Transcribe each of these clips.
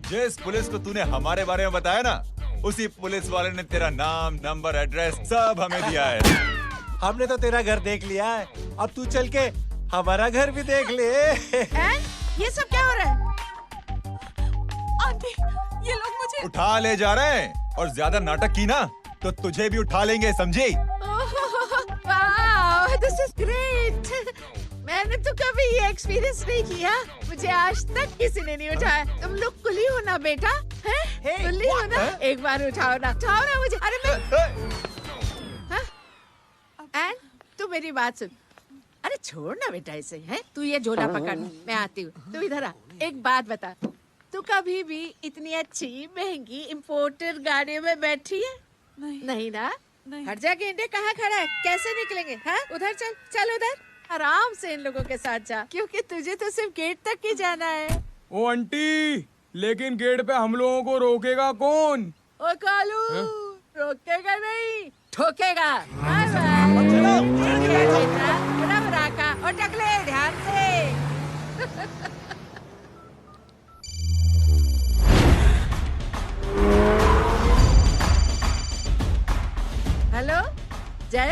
जिस पुलिस को तूने हमारे बारे में बताया ना, उसी पुलिस वाले ने तेरा नाम, नंबर, एड्रेस सब हमें दिया है। हमने तो तेरा घर देख लिया है, अब तू चल के हमारा घर भी देख ले। ये सब क्या हो रहा है? आंटी, ये लोग मुझे उठा ले जा रहे हैं, और ज्यादा नाटक की ना तो तुझे भी उठा लेंगे, समझी? वाह, दिस इज ग्रेट। मैंने तो कभी ये एक्सपीरियंस नहीं किया। मुझे आज तक किसी ने नहीं उठाया। तुम लोग कुली हो ना बेटा? हैं? कुली हो ना? एक बार उठाओ ना मुझे। अरे मैं एंड तू मेरी बात सुन। अरे छोड़ ना बेटा इसे, हैं? तू ये झोला पकड़, मैं आती हूँ। तू इधर आ। एक बात बता, तू कभी भी इतनी अच्छी महंगी इम्पोर्टेड गाड़ी में बैठी है? नहीं ना? हट जा गेंडे, कहाँ खड़ा है? कैसे निकलेंगे? हाँ, उधर चल, चल उधर। आराम से इन लोगों के साथ जा, क्योंकि तुझे तो सिर्फ गेट तक ही जाना है। ओ आंटी, लेकिन गेट पे हम लोगों को रोकेगा कौन? ओ कालू, रोकेगा नहीं, ठोकेगा। Bye bye. बेटा, रब राका और टकले ध्यान से। हेलो जय।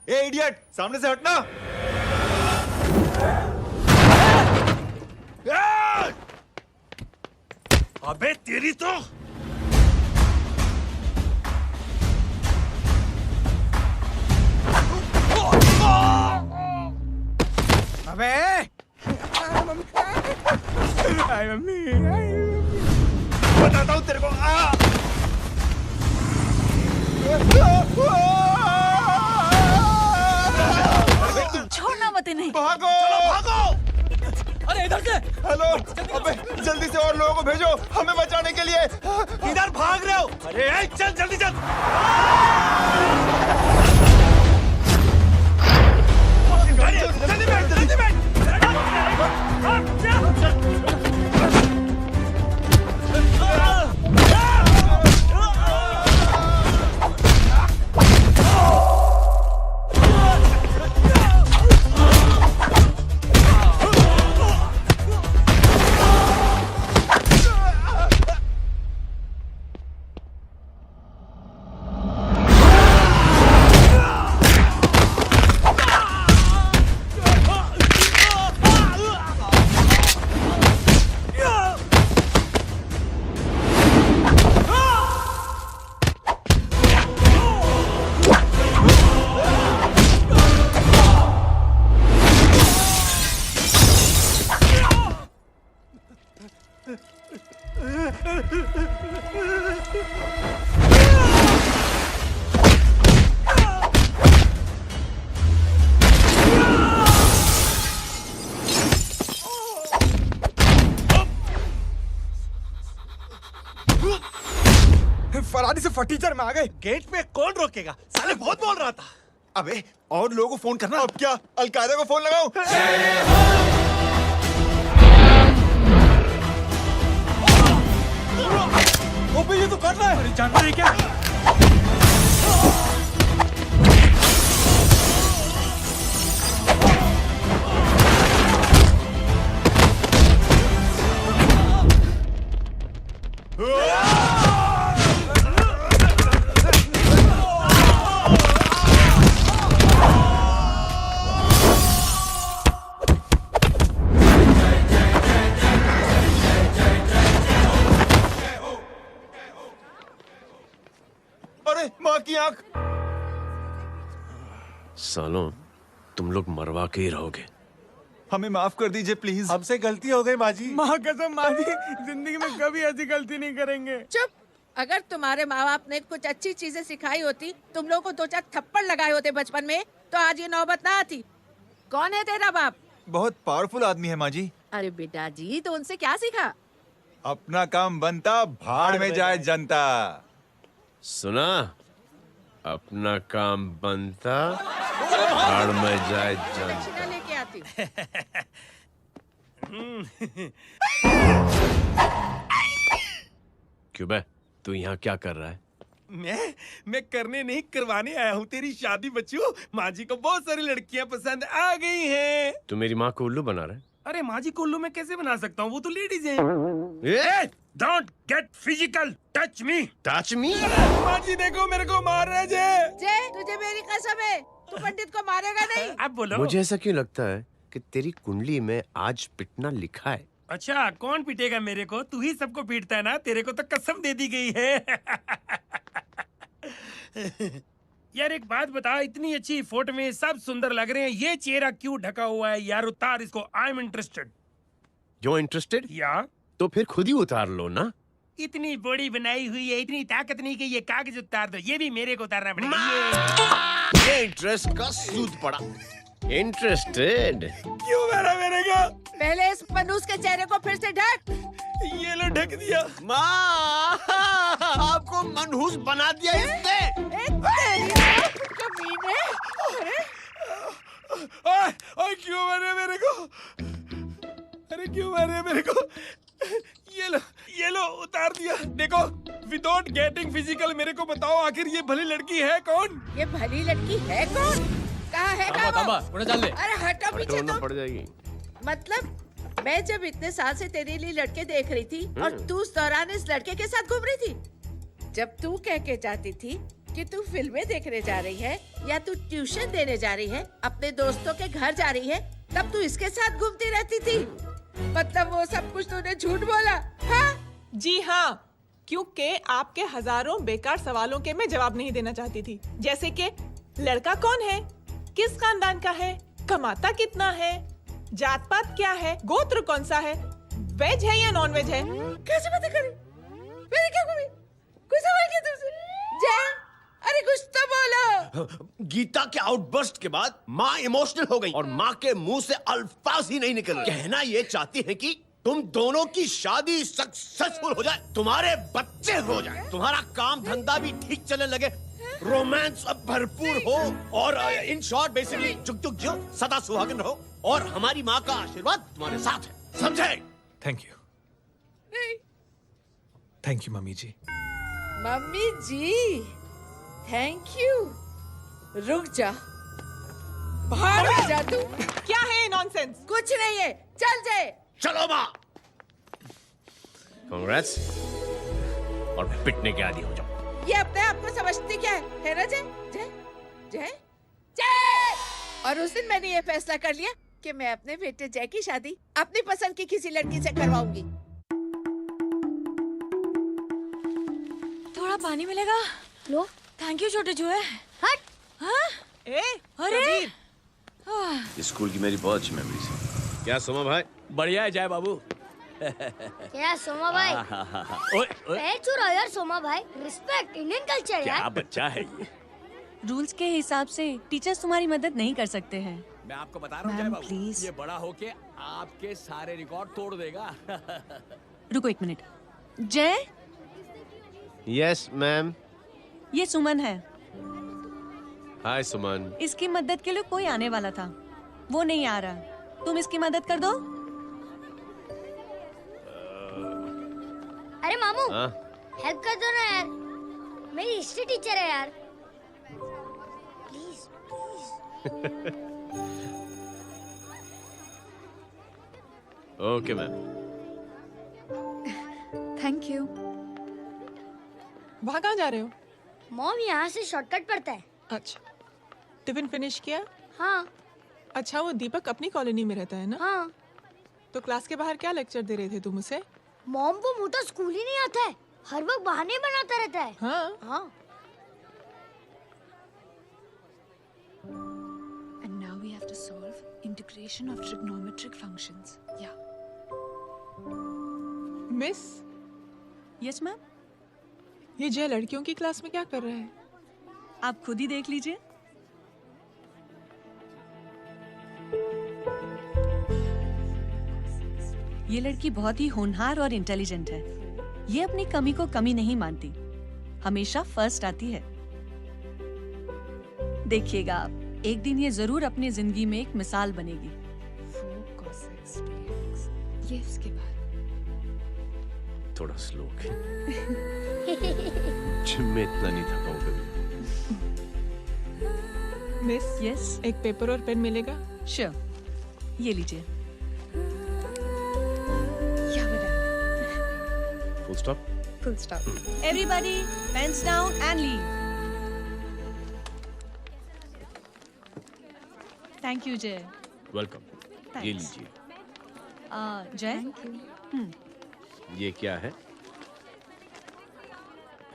ए इडियट, सामने से हटना। अबे तेरी तो अबे आई मम्मी, बताता हूँ तेरे को। छोड़ना मत इन्हें। भागो, भागो। अरे इधर से। हेलो, अबे जल्दी से और लोगों को भेजो हमें बचाने के लिए। किधर भाग रहे हो? अरे चल जल्दी चल। जल्दी बैठ, जल्दी बैठ। फरारी से फटीचर में आ गए। गेट पे कौन रोकेगा? साले बहुत बोल रहा था। अबे और लोगों को फोन करना। अब क्या अलकायदा को फोन लगाऊं? ओपी, ये तो कर रहा है। अरे जानता है क्या? अरे माँ की आंख। सालों, तुम लोग मरवा के ही रहोगे। हमें माफ कर दीजिए प्लीज। हमसे गलती हो गई माँ जी। माँ कसम माँ जी, जिंदगी में कभी ऐसी गलती नहीं करेंगे। चुप। अगर तुम्हारे माँ बाप ने कुछ अच्छी चीजें सिखाई होती, तुम लोगों को 2-4 थप्पड़ लगाए होते बचपन में, तो आज ये नौबत ना आती। कौन है तेरा बाप? बहुत पावरफुल आदमी है माँ जी। अरे बेटा जी, तो उनसे क्या सीखा? अपना काम बनता, भाड़ में जाए जनता। सुना? अपना काम बनता, भाड़ में जाए जनता। दक्षिणा लेके आती हूँ। क्यों बे? तू यहाँ क्या कर रहा है? मैं करने नहीं करवाने आया हूँ तेरी शादी बच्चू। माँ जी को बहुत सारी लड़कियाँ पसंद आ गई हैं। तू मेरी माँ को उल्लू बना रहा है? अरे माँ जी को उल्लू मैं कैसे बना सकता हूँ, वो तो लेडीज हैं। Don't get physical, touch me. Touch me? माँ जी देखो मेरे को मार रहे जे। जय, तुझे मेरी कसम है, तू पंडित को मारेगा नहीं। अब बोलो। मुझे ऐसा क्यों लगता है कि तेरी कुंडली में आज पिटना लिखा है? अच्छा, कौन पीटेगा मेरे को? तू ही सबको पीटता है ना, तेरे को तो कसम दे दी गई है। यार एक बात बता, इतनी अच्छी फोटो में सब सुंदर लग रहे हैं, ये चेहरा क्यों ढका हुआ है? यार उतार इसको, आई एम इंटरेस्टेड। जो इंटरेस्टेड? या तो फिर खुद ही उतार लो ना। इतनी बॉडी बनाई हुई है, इतनी ताकत नहीं कि ये कागज उतार दो, ये भी मेरे को उतारना पड़ेगा। ये इंटरेस्ट का सूद पड़ा। इंटरेस्टेड? क्यों मारा मेरे को? पहले इस मनूस के चेहरे को फिर से ढक। ये लो ढक दिया। माँ, आपको मनहूस बना दिया इसने। कमीने। अरे ओए क्यों मारे मेरे को? अरे क्यों मारे मेरे को? ये लो उतार दिया। देखो, विदाउट गेटिंग फिजिकल मेरे को बताओ आखिर ये भली लड़की है कौन? ये भली लड़की है कौन? कहाँ है वो? अरे हटो पीछे तो। पड़ जाएगी। मतलब मैं जब इतने साल से तेरे लिए लड़के देख रही थी और तू उस दौरान इस लड़के के साथ घूम रही थी। जब तू कह के जाती थी कि तू फिल्में देखने जा रही है या तू ट्यूशन देने जा रही है, अपने दोस्तों के घर जा रही है, तब तू इसके साथ घूमती रहती थी। मतलब वो सब कुछ तूने झूठ बोला? हाँ? जी हाँ, क्योंकि आपके हजारों बेकार सवालों के मैं जवाब नहीं देना चाहती थी। जैसे कि लड़का कौन है, किस खानदान का है, कमाता कितना है, जात पात क्या है, गोत्र कौन सा है, वेज है या नॉन वेज है। कैसे बातें करी? मेरी क्या कमी? कोई सवाल किया तुमसे? जय, अरे कुछ तो बोलो। गीता के आउटबर्स्ट के बाद माँ इमोशनल हो गई और माँ के मुंह से अल्फाज ही नहीं निकल रहे। कहना ये चाहती है कि तुम दोनों की शादी सक्सेसफुल हो जाए, तुम्हारे बच्चे हो जाए, तुम्हारा काम धंधा भी ठीक चलने लगे, रोमांस अब भरपूर हो और इन शॉर्ट बेसिकली जुग जुग जियो, सदा सुहागन रहो और हमारी माँ का आशीर्वाद तुम्हारे साथ है। समझे? Thank you. Thank you mummy ji. Mummy ji, thank you. रुक जा, बाहर आ जा तू। क्या है नॉनसेंस? कुछ नहीं है, चल जाए। चलो माँ। कांग्रेस और पिटने के आदी हो जाओ। ये अपने आप को समझती क्या है ना जय? जय जय जय। और उस दिन मैंने ये फैसला कर लिया कि मैं अपने बेटे जय की शादी अपनी पसंद की किसी लड़की से करवाऊंगी। थोड़ा पानी मिलेगा? लो। थैंक यू छोटे जुए। हट। हाँ? अरे स्कूल की मेरी बहुत अच्छी मेमोरीज है। क्या सोमा भाई? बढ़िया है जय बाबू। क्या सोमा भाई? पैर छू रहा यार सोमा भाई, रिस्पेक्ट इंडियन कल्चर यार। क्या बच्चा है ये? रूल्स के हिसाब से टीचर्स तुम्हारी मदद नहीं कर सकते हैं। मैं आपको बता रहा हूँ जय बाबू, ये बड़ा होके आपके सारे रिकॉर्ड तोड़ देगा। रुको एक मिनट। जय। Yes ma'am. ये सुमन है। हाय सुमन। इसकी मदद के लिए कोई आने वाला था, वो नहीं आ रहा। तुम इसकी मदद कर दो। अरे मामू, हेल्प कर दो ना यार, मेरी हिस्ट्री टीचर है यार। Please please. Okay ma'am. Thank you. वहाँ कहाँ जा रहे हो? मॉम यहाँ से शॉर्टकट पड़ता है। अच्छा, टिफिन फिनिश किया? हाँ। अच्छा, वो दीपक अपनी कॉलोनी में रहता है ना? हाँ। तो क्लास के बाहर क्या लेक्चर दे रहे थे तुम उसे? मॉम को मुंह तो स्कूल ही नहीं आता है, हर वक्त बहाने बनाता रहता है। हाँ। हाँ। And now we have to solve integration of trigonometric functions. Yeah. Miss. Yes ma'am. ये जय लड़कियों की क्लास में क्या कर रहा है? आप खुद ही देख लीजिए। ये लड़की बहुत ही होनहार और इंटेलिजेंट है। ये अपनी कमी को कमी नहीं मानती, हमेशा फर्स्ट आती है। देखिएगा आप, एक दिन ये जरूर अपनी जिंदगी में एक मिसाल बनेगी। ये उसके बाद थोड़ा स्लो जिम में इतना नहीं थका हूं कभी। मिस, यस, एक पेपर और पेन मिलेगा? श्योर, ये लीजिए। Full stop. Full stop. Everybody pens down and leave. Thank you Jay. Welcome. ये लीजिए। जय, ये क्या है?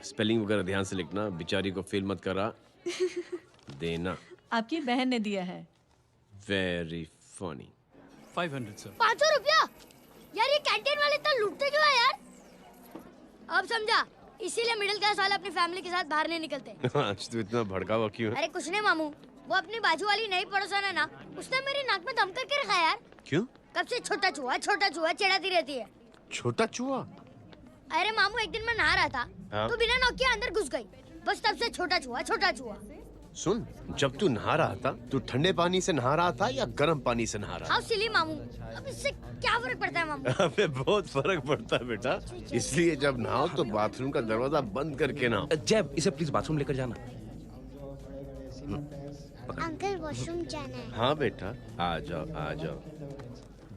स्पेलिंग वगैरह ध्यान से लिखना, बेचारी को फेल मत करा देना। आपकी बहन ने दिया है। Very funny. 500 सर। 500 रुपया? यार ये कैंटीन वाले इतना लूटते क्यों है यार? अब समझा, इसीलिए मिडिल क्लास वाले अपनी फैमिली के साथ बाहर नहीं निकलते। आज तो इतना भड़का हुआ क्यों है? अरे कुछ नहीं मामू, वो अपनी बाजू वाली नई पड़ोसन है ना, उसने मेरी नाक में दम करके रखा यार। क्यों? कब से छोटा चूहा चिढ़ाती रहती है। छोटा चूहा? अरे मामू, एक दिन मैं नहा रहा था, हाँ? तो बिना नॉक के अंदर घुस गई। बस तब से छोटा चूहा। सुन, जब तू नहा रहा था, तू ठंडे पानी से नहा रहा था या गर्म पानी से नहा रहा हाउ सिली मामू, अब इससे क्या फर्क पड़ता है मामू? था? अबे बहुत फर्क पड़ता है बेटा, इसलिए जब नहाओ तो बाथरूम का दरवाजा बंद करके नहाओ। जय, इसे प्लीज बाथरूम लेकर जाना। अंकल वॉशरूम जाना है। हाँ बेटा, आ जाओ आ जाओ।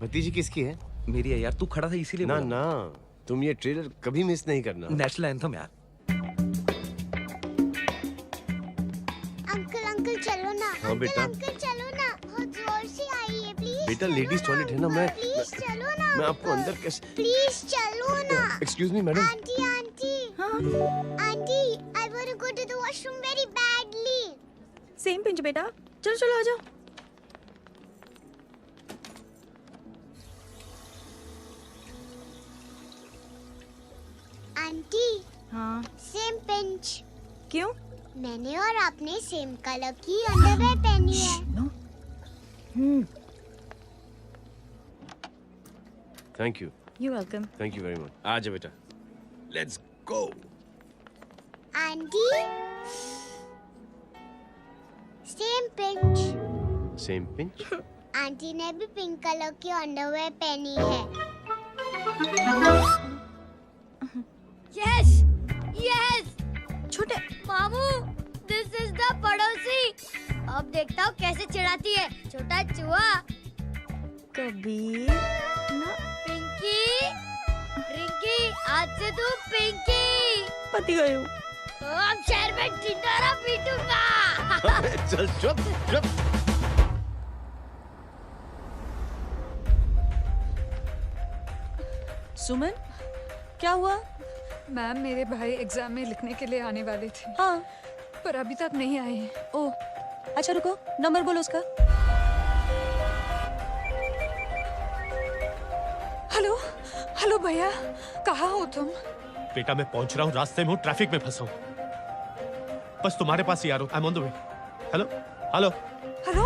भतीजी किसकी है? मेरी है यार, तू खड़ा था इसीलिए ना बोला। ना, तुम ये ट्रेलर कभी मिस नहीं करना। नेशनल एंथम यार। अंकल चलो ना। हाँ बेटा। अंकल चलो ना, बहुत जोर से आई है, प्लीज। बेटा लेडीज टॉयलेट है ना, प्लीज चलो ना। मैं आपको अंदर कैसे? प्लीज चलो ना। Excuse me madam. Aunty I want to go to the washroom very badly. Same pinch बेटा, चलो आ जाओ। आंटी। हाँ। Same pinch. क्यों? मैंने और आपने सेम कलर की अंडरवेयर पहनी है। Thank you. You welcome. Thank you very much. आ जाओ बेटा, let's go. Aunty. Same pinch. Same pinch. Aunty ने भी पिंक कलर की अंडरवेयर पहनी है। Yes yes. छोटे मामू, दिस इज द पड़ोसी। अब देखता हूँ कैसे चिढ़ाती है छोटा चूहा। कबीर ना। पिंकी, रिंकी, आज से तू पिंकी। पति गई हूँ। अब शहर में टिंडोरा पीटूंगा। चल चुप चुप। सुमन, क्या हुआ? मैम, मेरे भाई एग्जाम में लिखने के लिए आने वाले थे। हाँ, पर अभी तक नहीं आए हैं। ओह, अच्छा रुको, नंबर बोलो उसका। हेलो भैया, कहाँ हो तुम? बेटा मैं पहुंच रहा हूँ, रास्ते में हूँ, ट्रैफिक में फंसा हूँ। बस तुम्हारे पास ही आ रहा हूँ। I am on the way. Hello hello hello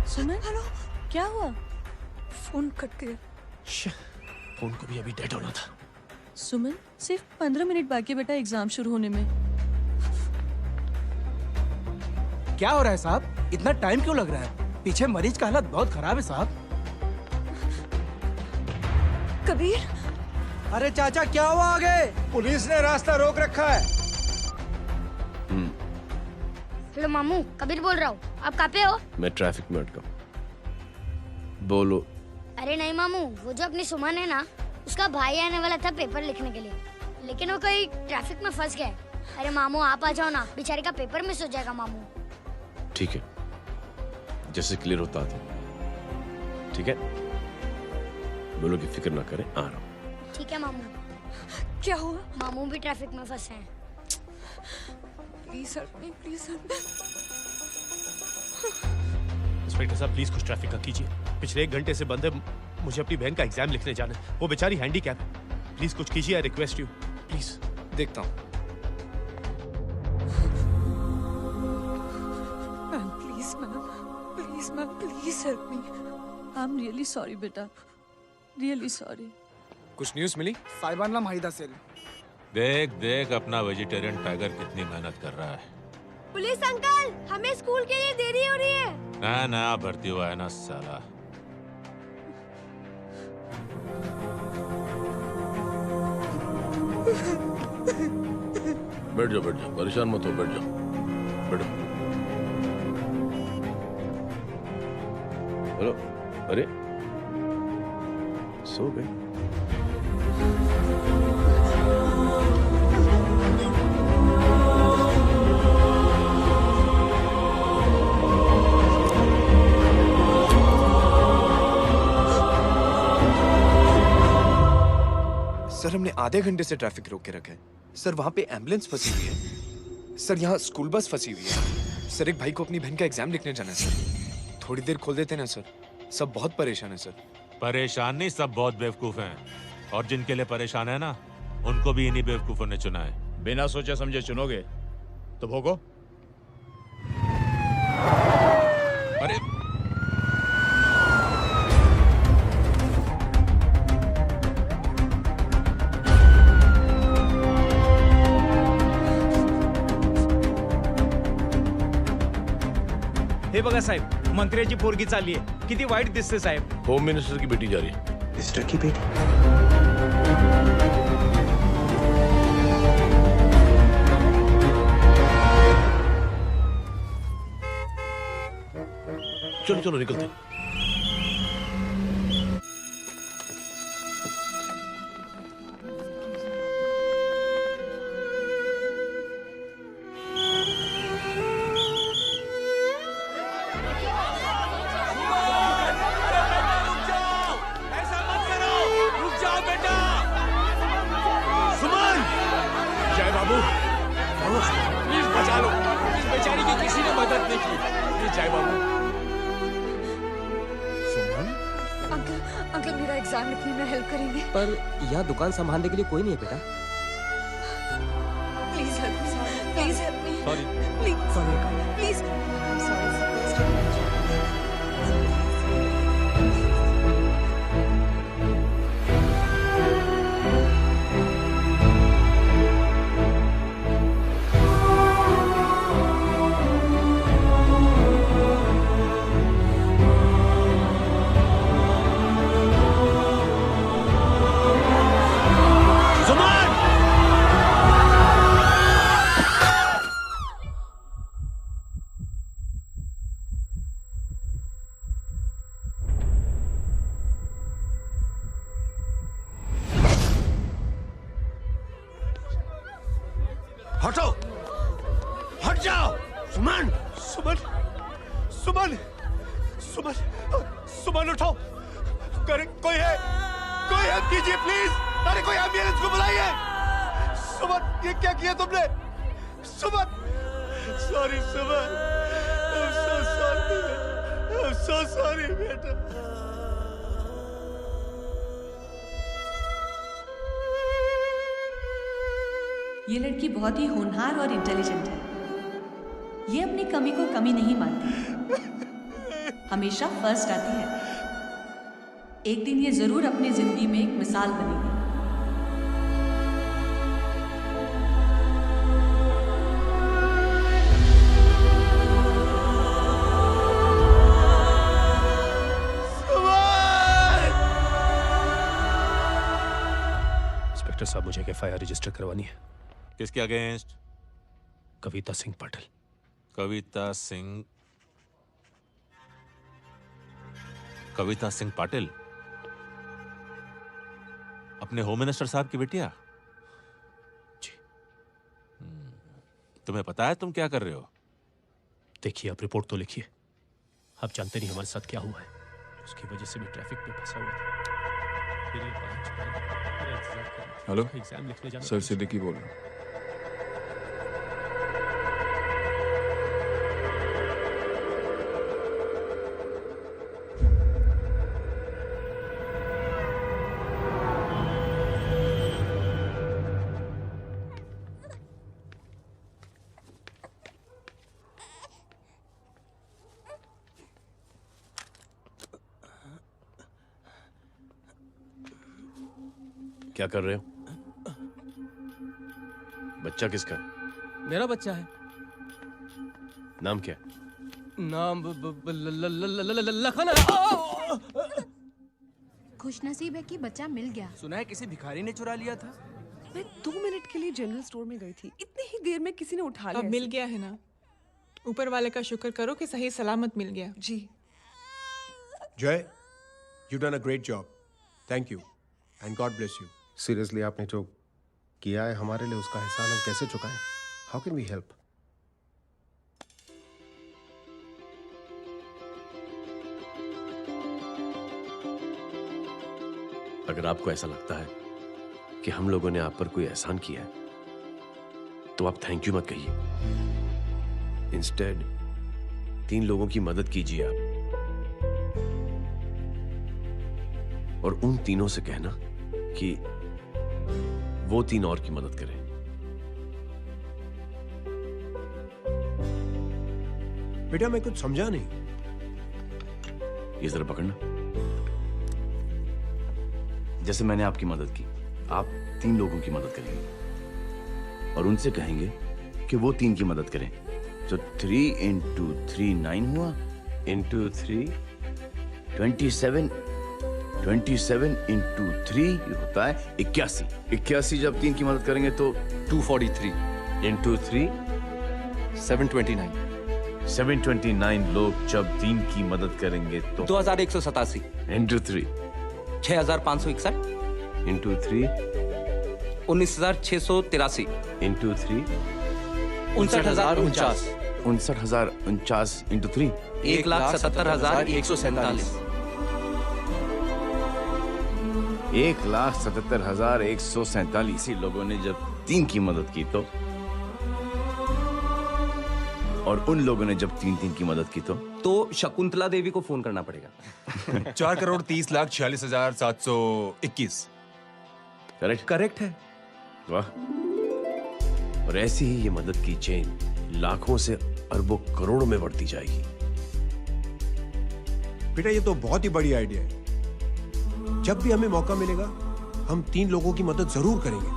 Suman, hello. क्या हुआ? फोन कट गया। फोन को भी अभी डेड होना था। सुमन, सिर्फ 15 मिनट बाकी बेटा एग्जाम शुरू होने में। क्या हो रहा है साहब? इतना टाइम क्यों लग रहा है? पीछे मरीज का हालत बहुत खराब है साहब। कबीर। अरे चाचा क्या हुआ आगे? पुलिस ने रास्ता रोक रखा है। हेलो मामू, कबीर बोल रहा हूँ। आप कहाँ पे हो? मैं ट्रैफिक में अटका। बोलो। अरे नहीं मामू, वो जो अपनी सुमन है ना, उसका भाई आने वाला था पेपर लिखने के लिए, लेकिन वो कहीं ट्रैफिक में फंस गया। अरे मामू आप आ जाओ ना, बेचारे का पेपर मिस हो जाएगा मामू। ठीक है, जैसे क्लियर होता था। ठीक है, बोलो कि फिक्र ना करें, आ रहा हूँ। ठीक है मामू। क्या हुआ? मामू भी ट्रैफिक में फंसे हैं। Please help me, please help me. Inspector साहब प्लीज कुछ ट्रैफिक का कीजिए। पिछले 1 घंटे से बंद है, मुझे अपनी बहन का एग्जाम लिखने जाना है। वो बेचारी हैंडीकैप है। प्लीज कुछ कीजिए, आई रिक्वेस्ट यू प्लीज। देखता हूँ। Ma'am please ma'am, please help me. I am really sorry बेटा, रियली सॉरी। कुछ न्यूज़ मिली? साहिबानला माहिदा सेल। देख देख अपना वेजिटेरियन टाइगर कितनी मेहनत कर रहा है। पुलिस अंकल, हमें स्कूल के लिए देरी हो रही है। नया नया भर्ती हुआ है ना साला। बैठ जाओ, परेशान मत हो, बैठ जाओ, बैठो। हेलो, अरे सो गए? सर हमने आधे घंटे से ट्रैफिक रोक के रखा है। सर वहाँ पे एम्बुलेंस फंसी हुई है। सर यहाँ स्कूल बस फंसी हुई है। सर एक भाई को अपनी बहन का एग्जाम लिखने जाना है सर। थोड़ी देर खोल देते ना सर। सब बहुत परेशान है सर। परेशान नहीं, सब बहुत बेवकूफ हैं। और जिनके लिए परेशान है ना, उनको भी इन्हीं बेवकूफों ने चुना है। बिना सोचे समझे चुनोगे तो भोगो। अरे हे बघा साहेब, मंत्र्याची पोरगी चालली आहे. किती वाईट दिसते साहेब. होम मिनिस्टर की बेटी जा रही है। मिनिस्टर की बेटी? चलो चलो निकलते हैं। अंकल मेरा एग्जाम लिखने में हेल्प करेंगे? पर यहाँ दुकान संभालने के लिए कोई नहीं है बेटा। Please help me, please help me. Sorry. Please हटो, हट जाओ। सुमन, सुमन, सुमन, सुमन, सुमन उठो। करे कोई है, कोई हेल्प कीजिए प्लीज। अरे कोई एम्बुलेंस को बुलाइए। सुमन, ये क्या किया तुमने? Suman, sorry Suman, I'm so sorry, I'm so sorry बेटा। ये लड़की बहुत ही होनहार और इंटेलिजेंट है। ये अपनी कमी को कमी नहीं मानती, हमेशा फर्स्ट आती है। एक दिन ये जरूर अपनी जिंदगी में एक मिसाल बनेगी। इंस्पेक्टर साहब, मुझे एफआईआर रजिस्टर करवानी है। किसके अगेंस्ट? कविता सिंह पाटिल। कविता सिंह? कविता सिंह पाटिल अपने होम मिनिस्टर साहब की बेटिया? जी। तुम्हें पता है तुम क्या कर रहे हो? देखिए, आप रिपोर्ट तो लिखिए। आप जानते नहीं हमारे साथ क्या हुआ है। उसकी वजह से भी ट्रैफिक में फंसा हुआ था। फिर ये 5 मेरा इंतजार करना। हेलो, एग्जाम लिखने जाना। सर सिद्दीकी बोल रहा हूँ। क्या कर रहे हो? बच्चा किसका है? मेरा बच्चा है। नाम क्या? नाम लखन है। खुशनसीब है कि बच्चा मिल गया। सुना है किसी भिखारी ने चुरा लिया था। मैं 2 मिनट के लिए जनरल स्टोर में गई थी, इतनी ही देर में किसी ने उठा लिया। अब मिल गया है ना, ऊपर वाले का शुक्र करो कि सही सलामत मिल गया। जी जय, you done a great job, thank you and God bless you. Seriously आपने जो किया है हमारे लिए, उसका एहसान हम कैसे चुकाएं? How can we help? अगर आपको ऐसा लगता है कि हम लोगों ने आप पर कोई एहसान किया है, तो आप थैंक यू मत कहिए। इंस्टेड 3 लोगों की मदद कीजिए आप, और उन तीनों से कहना कि वो 3 और की मदद करें। बेटा मैं कुछ समझा नहीं। ये जरा पकड़ना। जैसे मैंने आपकी मदद की, आप 3 लोगों की मदद करेंगे और उनसे कहेंगे कि वो 3 की मदद करें। तो 3 into 3 9 हुआ, into 3 27, 27 into 3 होता है 81। 81 जब 3 की मदद करेंगे तो 243 into 3 729। 729 लोग जब 3 की मदद करेंगे तो 2187 into 3 6561 into 3 19683 into 3 59049 59049 into 3 1,77,147 1,77,147 लोगों ने जब 3 की मदद की तो, और उन लोगों ने जब 3 की मदद की तो शकुंतला देवी को फोन करना पड़ेगा। 4,30,46,721। करेक्ट? करेक्ट है। वाह। और ऐसी ही ये मदद की चेन लाखों से अरबों करोड़ों में बढ़ती जाएगी। बेटा ये तो बहुत ही बड़ी आइडिया है। जब भी हमें मौका मिलेगा हम 3 लोगों की मदद जरूर करेंगे।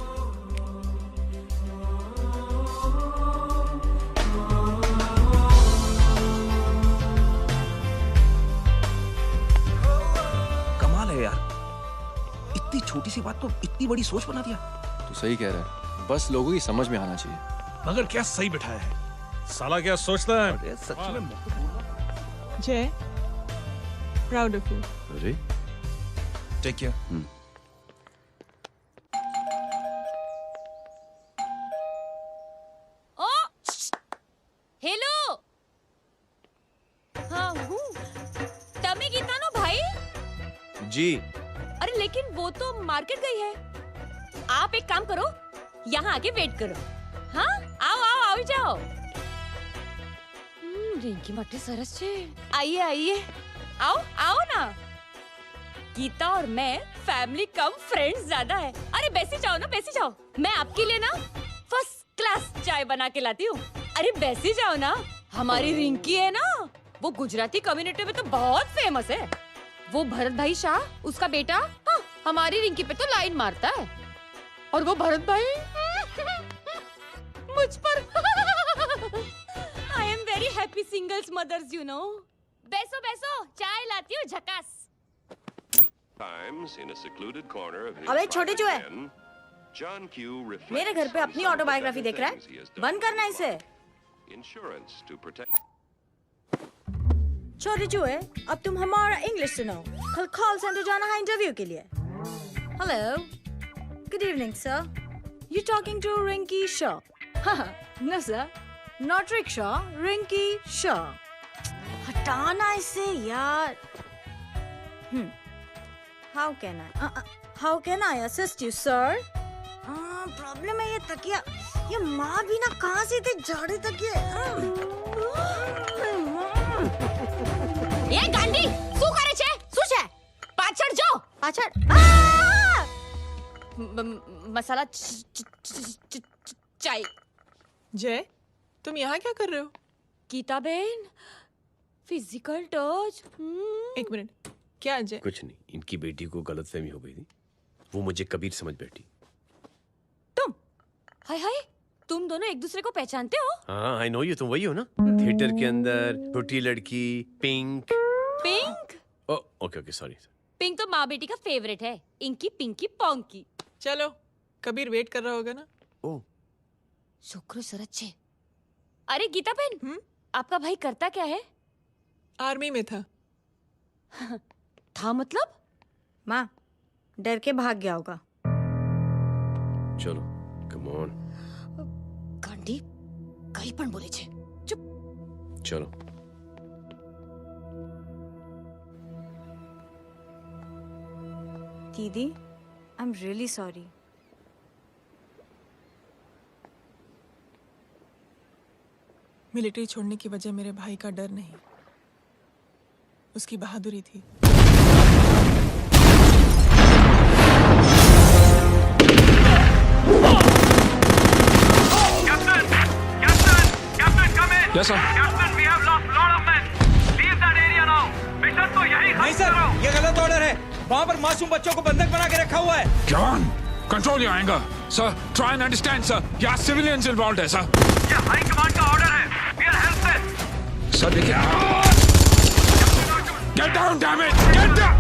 कमाल है यार, इतनी छोटी सी बात को इतनी बड़ी सोच बना दिया। तू सही कह रहा है, बस लोगों की समझ में आना चाहिए। मगर क्या सही बिठाया है, साला क्या सोचता है। सच में जय, प्राउड ऑफ यू। अरे टेक केयर। ओ हेलो, हाँ हूँ। तमे गीता नो भाई जी। अरे लेकिन वो तो मार्केट गई है। आप एक काम करो, यहाँ आके वेट करो। हाँ आओ आओ आओ जाओ। रिंकी मट्टी सरस छे। आइए आइए, आओ आओ ना। गीता और मैं फैमिली कम फ्रेंड्स ज्यादा है। अरे बैसी जाओ ना, बैसी जाओ। मैं आपके लिए ना फर्स्ट क्लास चाय बना के लाती हूँ। अरे बैसी जाओ ना। हमारी रिंकी है ना, वो गुजराती कम्युनिटी में तो बहुत फेमस है। वो भरत भाई शाह, उसका बेटा, हाँ, हमारी रिंकी पे तो लाइन मारता है। और वो भरत भाई मुझ पर I am very happy singles mothers you know. बैसो बैसो, चाय लाती हूँ झकास। अबे छोटे चूहे, मेरे घर पे अपनी ऑटोबायोग्राफी देख रहा है? बंद करना इसे। छोटे चूहे, अब तुम हमारा इंग्लिश सुनो। कल कॉल सेंटर जाना है इंटरव्यू के लिए। Hello, good evening sir. You talking to Rinki Shaw? No sir, not rickshaw, Rinki Shaw. हटाना इसे यार। How can I assist you, sir? Problem है ये तकिया, ये माँ भी ना कहाँ से इतने झाड़े तकिए। ये गांडी, શું કરે છે? શું છે? પાછળ જો, પાછળ। मसाला चाय। जय, तुम यहाँ क्या कर रहे हो? गीता बहन, फिजिकल टच। एक मिनट, क्या जय? कुछ नहीं, इनकी बेटी को गलतफहमी हो गई थी वो मुझे कबीर समझ बैठी। तुम हाय हाय, तुम दोनों एक दूसरे को पहचानते हो? हाँ आई नो यू, तुम वही हो ना थिएटर के अंदर छोटी लड़की pink. Pink? Okay okay sorry. Pink तो माँ बेटी का फेवरेट है, इंकी पिंकी पोंकी। चलो कबीर वेट कर रहा होगा ना। ओ शुक्र सरच्चे। अरे गीता बहन, आपका भाई करता क्या है? आर्मी में था। था मतलब? माँ डर के भाग गया होगा। चलो कम ऑन। गांडी कहीं पण बोले छे। चुप। चलो दीदी I am really sorry. Military छोड़ने की वजह मेरे भाई का डर नहीं, उसकी बहादुरी थी। Yes, sir. Captain, we have lost lot of men. Leave that area now. Mission तो यही नहीं सर, ये गलत ऑर्डर है। वहाँ पर मासूम बच्चों को बंधक बना के रखा हुआ है। John, control your anger. Sir, try and understand, sir. यहाँ civilians involved है, sir. ये हाई कमांड का ऑर्डर है. We are helpless. Sir, देखिए. Get down, damn it. Get down.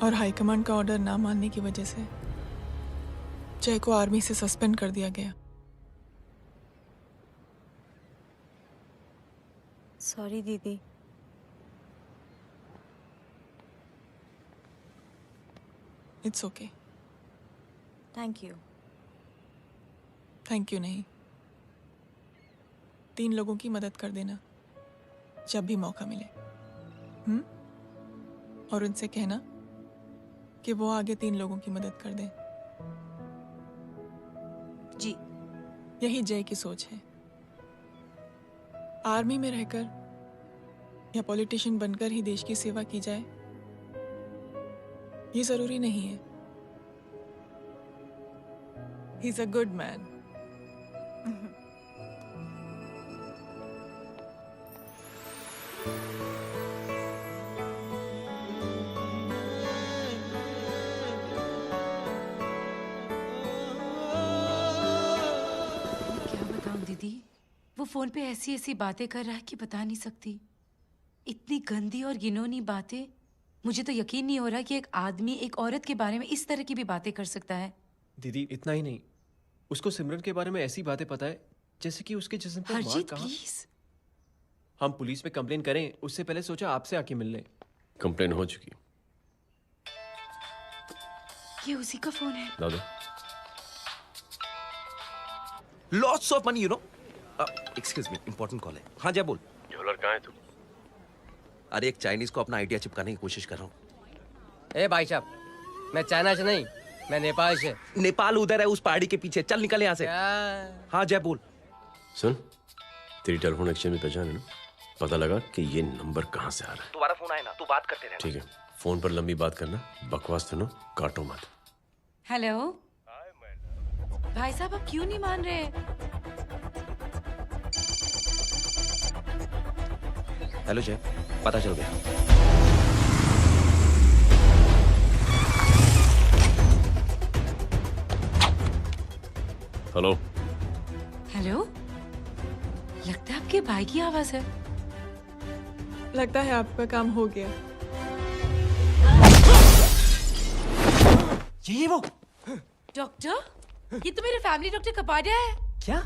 और हाईकमांड का ऑर्डर ना मानने की वजह से जय को आर्मी से सस्पेंड कर दिया गया। सॉरी दीदी। It's okay. Thank you. Thank you नहीं, 3 लोगों की मदद कर देना जब भी मौका मिले। और उनसे कहना कि वो आगे 3 लोगों की मदद कर दें। जी। यही जय की सोच है। आर्मी में रहकर या पॉलिटिशियन बनकर ही देश की सेवा की जाए, ये जरूरी नहीं है। He is a good man. दीदी वो फोन पे ऐसी ऐसी बातें कर रहा है कि बता नहीं सकती। इतनी गंदी और घिनौनी बातें। मुझे तो यकीन नहीं हो रहा कि एक आदमी एक औरत के बारे में इस तरह की भी बातें कर सकता है। दीदी इतना ही नहीं, उसको सिमरन के बारे में ऐसी बातें पता है जैसे कि उसके जिस्म पे मार हरजीत कहाँ? प्लीज। हम पुलिस में कंप्लेन करें उससे पहले सोचा आपसे आके मिल लें। कंप्लेन हो चुकी। ये उसी का फोन है। दादा lots of money you know. Excuse me, important call है। हाँ जय बोल। ज्वेलर कहाँ है तू? अरे एक चाइनीज को अपना आइडिया चिपकाने की कोशिश कर रहा हूँ। ए भाई साहब, मैं चाइना से नहीं, मैं नेपाल से। नेपाल उधर है उस पहाड़ी के पीछे, चल निकल यहाँ से। हाँ जय बोल। सुन, तेरी टेलीफोन एक्सचेंज में पहचान है ना? पता लगा कि ये नंबर कहाँ से आ रहा है। दोबारा फोन आए ना तू बात करते रहना। ठीक है, फोन पर लंबी बात करना, बकवास सुनो, काटो मत। हेलो भाई साहब, आप क्यों नहीं मान रहे? हेलो जय, पता चल गया। हेलो हेलो, लगता है आपके भाई की आवाज है। लगता है आपका काम हो गया। ये वो डॉक्टर, ये तो मेरे फैमिली डॉक्टर कपाडिया है। क्या?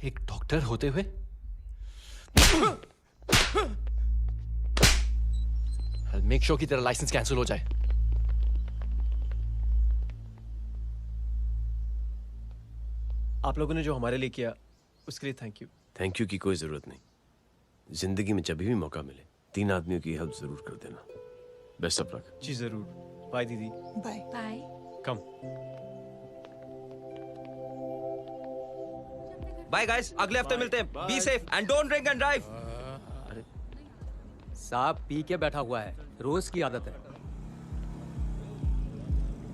एक डॉक्टर होते हुए? मेक श्योर कि तेरा लाइसेंस कैंसिल हो जाए। आप लोगों ने जो हमारे लिए किया उसके लिए थैंक यू। थैंक यू की कोई जरूरत नहीं। जिंदगी में जब भी मौका मिले 3 आदमियों की हेल्प जरूर कर देना। Best of luck. जी जरूर। बाय दीदी। Bye bye. Come. Bye guys, अगले हफ्ते मिलते हैं। Be safe and don't drink and drive. अरे साहब पी के बैठा हुआ है, रोज की आदत है।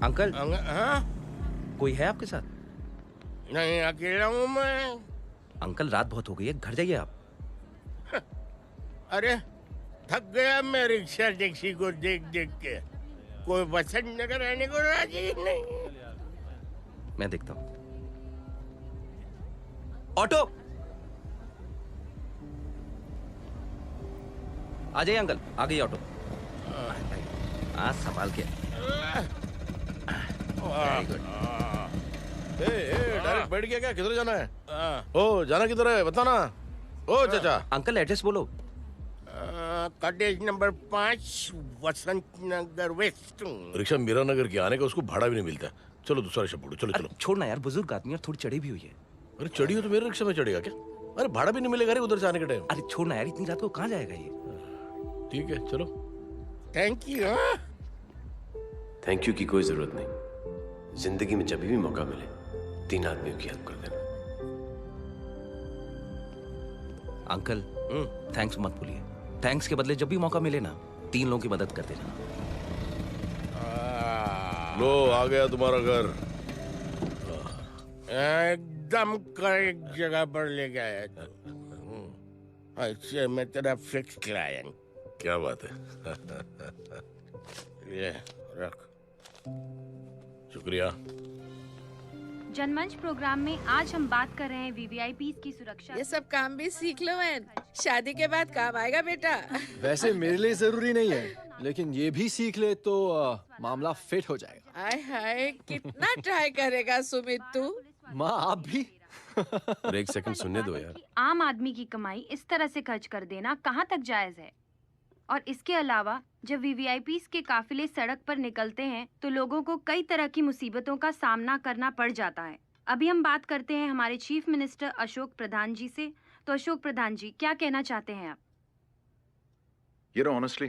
अंकल हाँ? कोई है आपके साथ? नहीं, अकेला हूँ मैं। अंकल रात बहुत हो गई है, घर जाइए आप। अरे थक गया मैं रिक्शा टैक्सी को देख देख के। कोई वसंत नगर आने को राजी नहीं। मैं देखता हूँ। ऑटो आ जाइए अंकल, आ गई ऑटो। हाँ संभाल के। Very good. डायरेक्ट बैठ गया क्या? किधर जाना है? ओ जाना किधर है बता ना। ओ चाचा। अंकल एड्रेस बोलो। कॉटेज नंबर 5 वसंत नगर वेस्ट। रिक्शा मीरा नगर के आने का उसको भाड़ा भी नहीं मिलता। चलो दूसरा रिक्शा पकड़ो। चलो चलो। छोड़ना यार, बुजुर्ग आदमी और थोड़ी चढ़ी भी हुई है। अरे चढ़ी हो तो मेरे रिक्शा में चढ़ेगा क्या? अरे भाड़ा भी नहीं मिलेगा रे उधर से आने के टाइम। अरे छोड़ना यार, इतनी रात को कहाँ जाएगा ये? ठीक है चलो। Thank you. थैंक यू की कोई जरूरत नहीं। जिंदगी में जब भी मौका मिले 3 आदमियों की हेल्प कर देना। अंकल थैंक्स मत भूलिए। थैंक्स के बदले जब भी मौका मिले ना 3 लोगों की मदद कर देना। लो आ गया तुम्हारा घर। एकदम करेक्ट जगह पर ले गया। अच्छा मैं तेरा फिक्स क्लाइंट। क्या बात है। ये रख। शुक्रिया। जनमंच प्रोग्राम में आज हम बात कर रहे हैं वीवीआईपीज़ की सुरक्षा। ये सब काम भी सीख लो मैन, शादी के बाद काम आएगा बेटा। वैसे मेरे लिए जरूरी नहीं है, लेकिन ये भी सीख ले तो मामला फिट हो जाएगा। हाय हाय कितना ट्राई करेगा सुमित तू। माँ आप भी। अरे एक सेकंड सुनने दो यार। आम आदमी की कमाई इस तरह से खर्च कर देना कहाँ तक जायज है? और इसके अलावा जब वीवीआईपीज़ के काफिले सड़क पर निकलते हैं तो लोगों को कई तरह की मुसीबतों का सामना करना पड़ जाता है। अभी हम बात करते हैं हमारे चीफ मिनिस्टर अशोक प्रधान जी से। तो अशोक प्रधान जी, क्या कहना चाहते हैं आप? ये नो ऑनेस्टली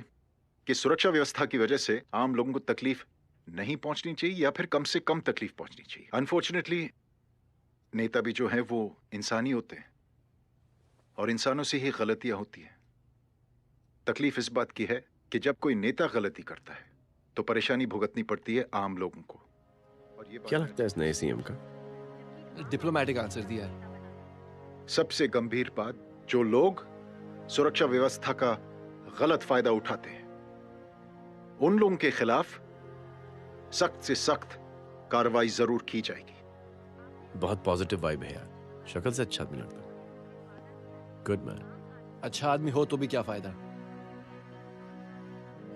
कि सुरक्षा व्यवस्था की वजह से आम लोगों को तकलीफ नहीं पहुंचनी चाहिए या फिर कम से कम तकलीफ पहुंचनी चाहिए। अनफॉर्चुनेटली नेता भी जो है वो इंसानी होते हैं और इंसानों से ही गलतियां होती हैं। तकलीफ इस बात की है कि जब कोई नेता गलती करता है तो परेशानी भुगतनी पड़ती है आम लोगों को। और ये क्या लगता है इस नए सीएम का? डिप्लोमेटिक आंसर दिया है। सबसे गंभीर बात, जो लोग सुरक्षा व्यवस्था का गलत फायदा उठाते हैं उन लोगों के खिलाफ सख्त से सख्त कार्रवाई जरूर की जाएगी। बहुत पॉजिटिव वाइब है यार। शक्ल से अच्छा आदमी लगता है। Good man. अच्छा आदमी हो तो भी क्या फायदा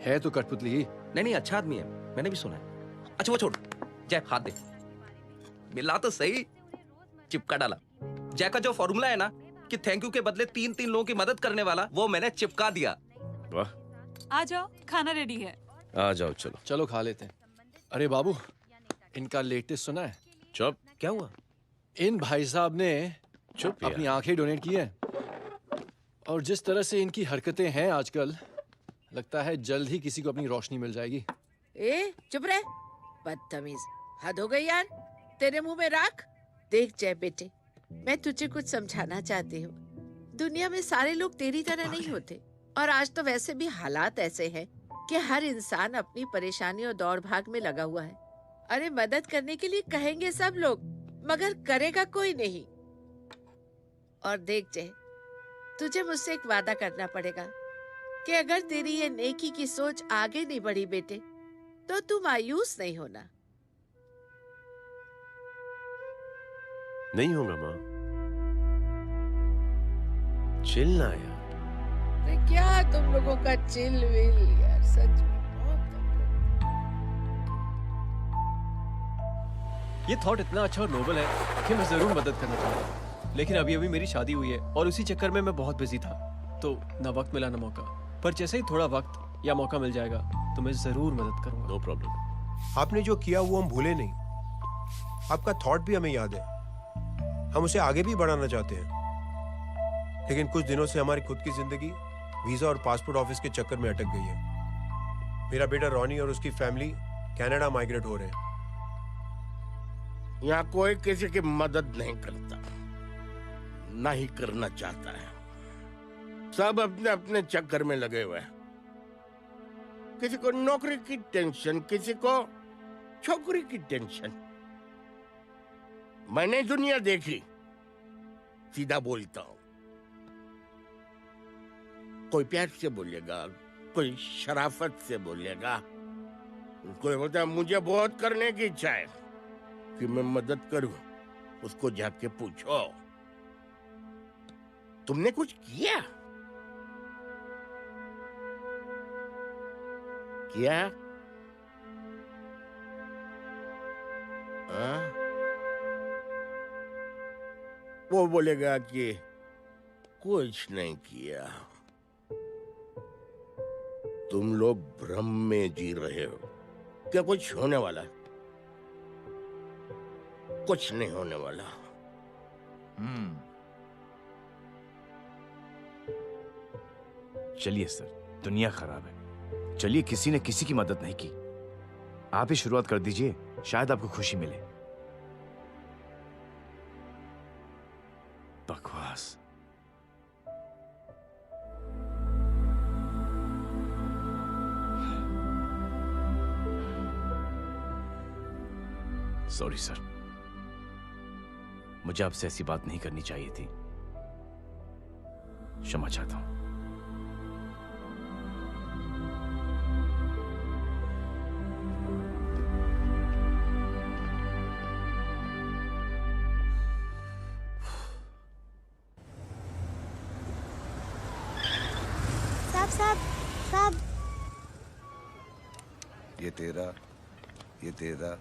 है तो कठपुतली ही। नहीं अच्छा आदमी है, मैंने भी सुना है। अच्छा वो छोड़, जय हाथ दे। मिला तो सही, चिपका डाला। जय का जो फॉर्मूला है ना कि थैंक यू के बदले 3 लोगों की मदद करने वाला, वो मैंने चिपका दिया। वाह, आ जाओ, खाना रेडी है। आ जाओ, चलो चलो खा लेते हैं। अरे बाबू, इनका लेटेस्ट सुना है? चुप। क्या हुआ? इन भाई साहब ने चुप अपनी आंखें डोनेट की हैं, और जिस तरह से इनकी हरकतें हैं आजकल, लगता है जल्द ही किसी को अपनी रोशनी मिल जाएगी। ए चुप रहे, बदतमीज, हद हो गई यार। तेरे मुंह में राख। देख जय बेटे, मैं तुझे कुछ समझाना चाहती हूँ। दुनिया में सारे लोग तेरी तरह नहीं होते, और आज तो वैसे भी हालात ऐसे हैं कि हर इंसान अपनी परेशानी और दौड़ भाग में लगा हुआ है। अरे मदद करने के लिए कहेंगे सब लोग, मगर करेगा कोई नहीं। और देख जय, तुझे मुझसे एक वादा करना पड़ेगा कि अगर तेरी ये नेकी की सोच आगे नहीं बढ़ी बेटे, तो तू मायूस नहीं होना। नहीं होगा माँ, चिल ना यार। अरे क्या तुम लोगों का चिल विल यार, सच में ये थॉट इतना अच्छा और नोबल है कि मैं जरूर मदद करना चाहूंगा, लेकिन अभी अभी मेरी शादी हुई है और उसी चक्कर में मैं बहुत बिजी था, तो ना वक्त मिला ना मौका। पर जैसे ही थोड़ा वक्त या मौका मिल जाएगा तो मैं जरूर मदद करूंगा। No problem. आपने जो किया वो हम भूले नहीं, आपका थॉट भी हमें याद है, हम उसे आगे भी बढ़ाना चाहते हैं। लेकिन कुछ दिनों से हमारी खुद की जिंदगी वीजा और पासपोर्ट ऑफिस के चक्कर में अटक गई है। मेरा बेटा रॉनी और उसकी फैमिली कनाडा माइग्रेट हो रहे हैं। यहाँ कोई किसी की मदद नहीं करता, ना ही करना चाहता है। सब अपने अपने चक्कर में लगे हुए हैं। किसी को नौकरी की टेंशन, किसी को छोकरी की टेंशन। मैंने दुनिया देखी, सीधा बोलता हूं। कोई प्यार से बोलेगा, कोई शराफत से बोलेगा, कोई बोलता है मुझे बहुत करने की इच्छा है कि मैं मदद करूं। उसको जाके पूछो, तुमने कुछ किया? क्या? वो बोलेगा कि कुछ नहीं किया। तुम लोग भ्रम में जी रहे हो। क्या कुछ होने वाला है? कुछ नहीं होने वाला। चलिए सर, दुनिया खराब है, चलिए किसी ने किसी की मदद नहीं की, आप ही शुरुआत कर दीजिए, शायद आपको खुशी मिले। बकवास। सॉरी सर, मुझे आपसे ऐसी बात नहीं करनी चाहिए थी, क्षमा चाहता हूं। साहब, ये तेरा, ये तेरा।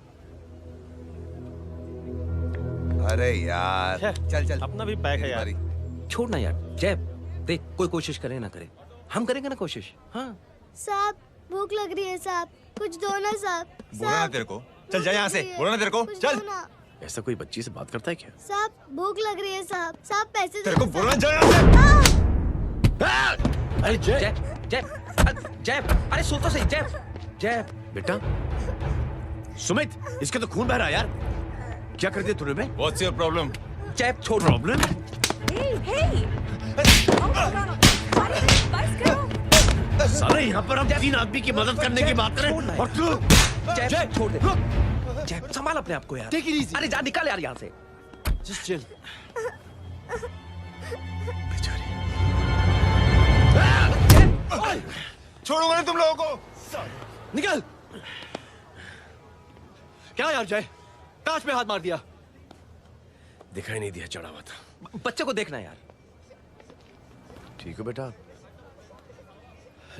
अरे यार, चल चल, अपना भी पैक है यार। छोड़ ना यार। जय देख, कोई कोशिश करे ना करे, हम करेंगे ना कोशिश। हाँ साहब, भूख लग रही है साहब, कुछ दो ना साहब। बोला ना तेरे को, चल जा यहाँ से, बोला ना तेरे को, चल। ऐसा कोई बच्ची से बात करता है क्या? साहब भूख लग रही है साहब, साहब पैसे तेरे को बोला जा यहाँ से। अरे जय जय जय, अरे सुन तो सही। जय जय बेटा, सुमित, इसके तो खून बह रहा है यार, क्या कर दिया तूने बे? What's your problem? जय छोड़। प्रॉब्लम? साले यहाँ पर हम 3 आदमी की मदद करने की बात करें और तू जय छोड़ दे। जय संभाल अपने आप को यार। Take it easy. अरे जा, निकल यार यहाँ से। Just chill. छोड़ूंगा ना तुम लोगों को। निकल। क्या यार जय, कांच पे हाथ मार दिया। दिखाई नहीं दिया, चढ़ा हुआ था। बच्चे को देखना यार। ठीक हो बेटा?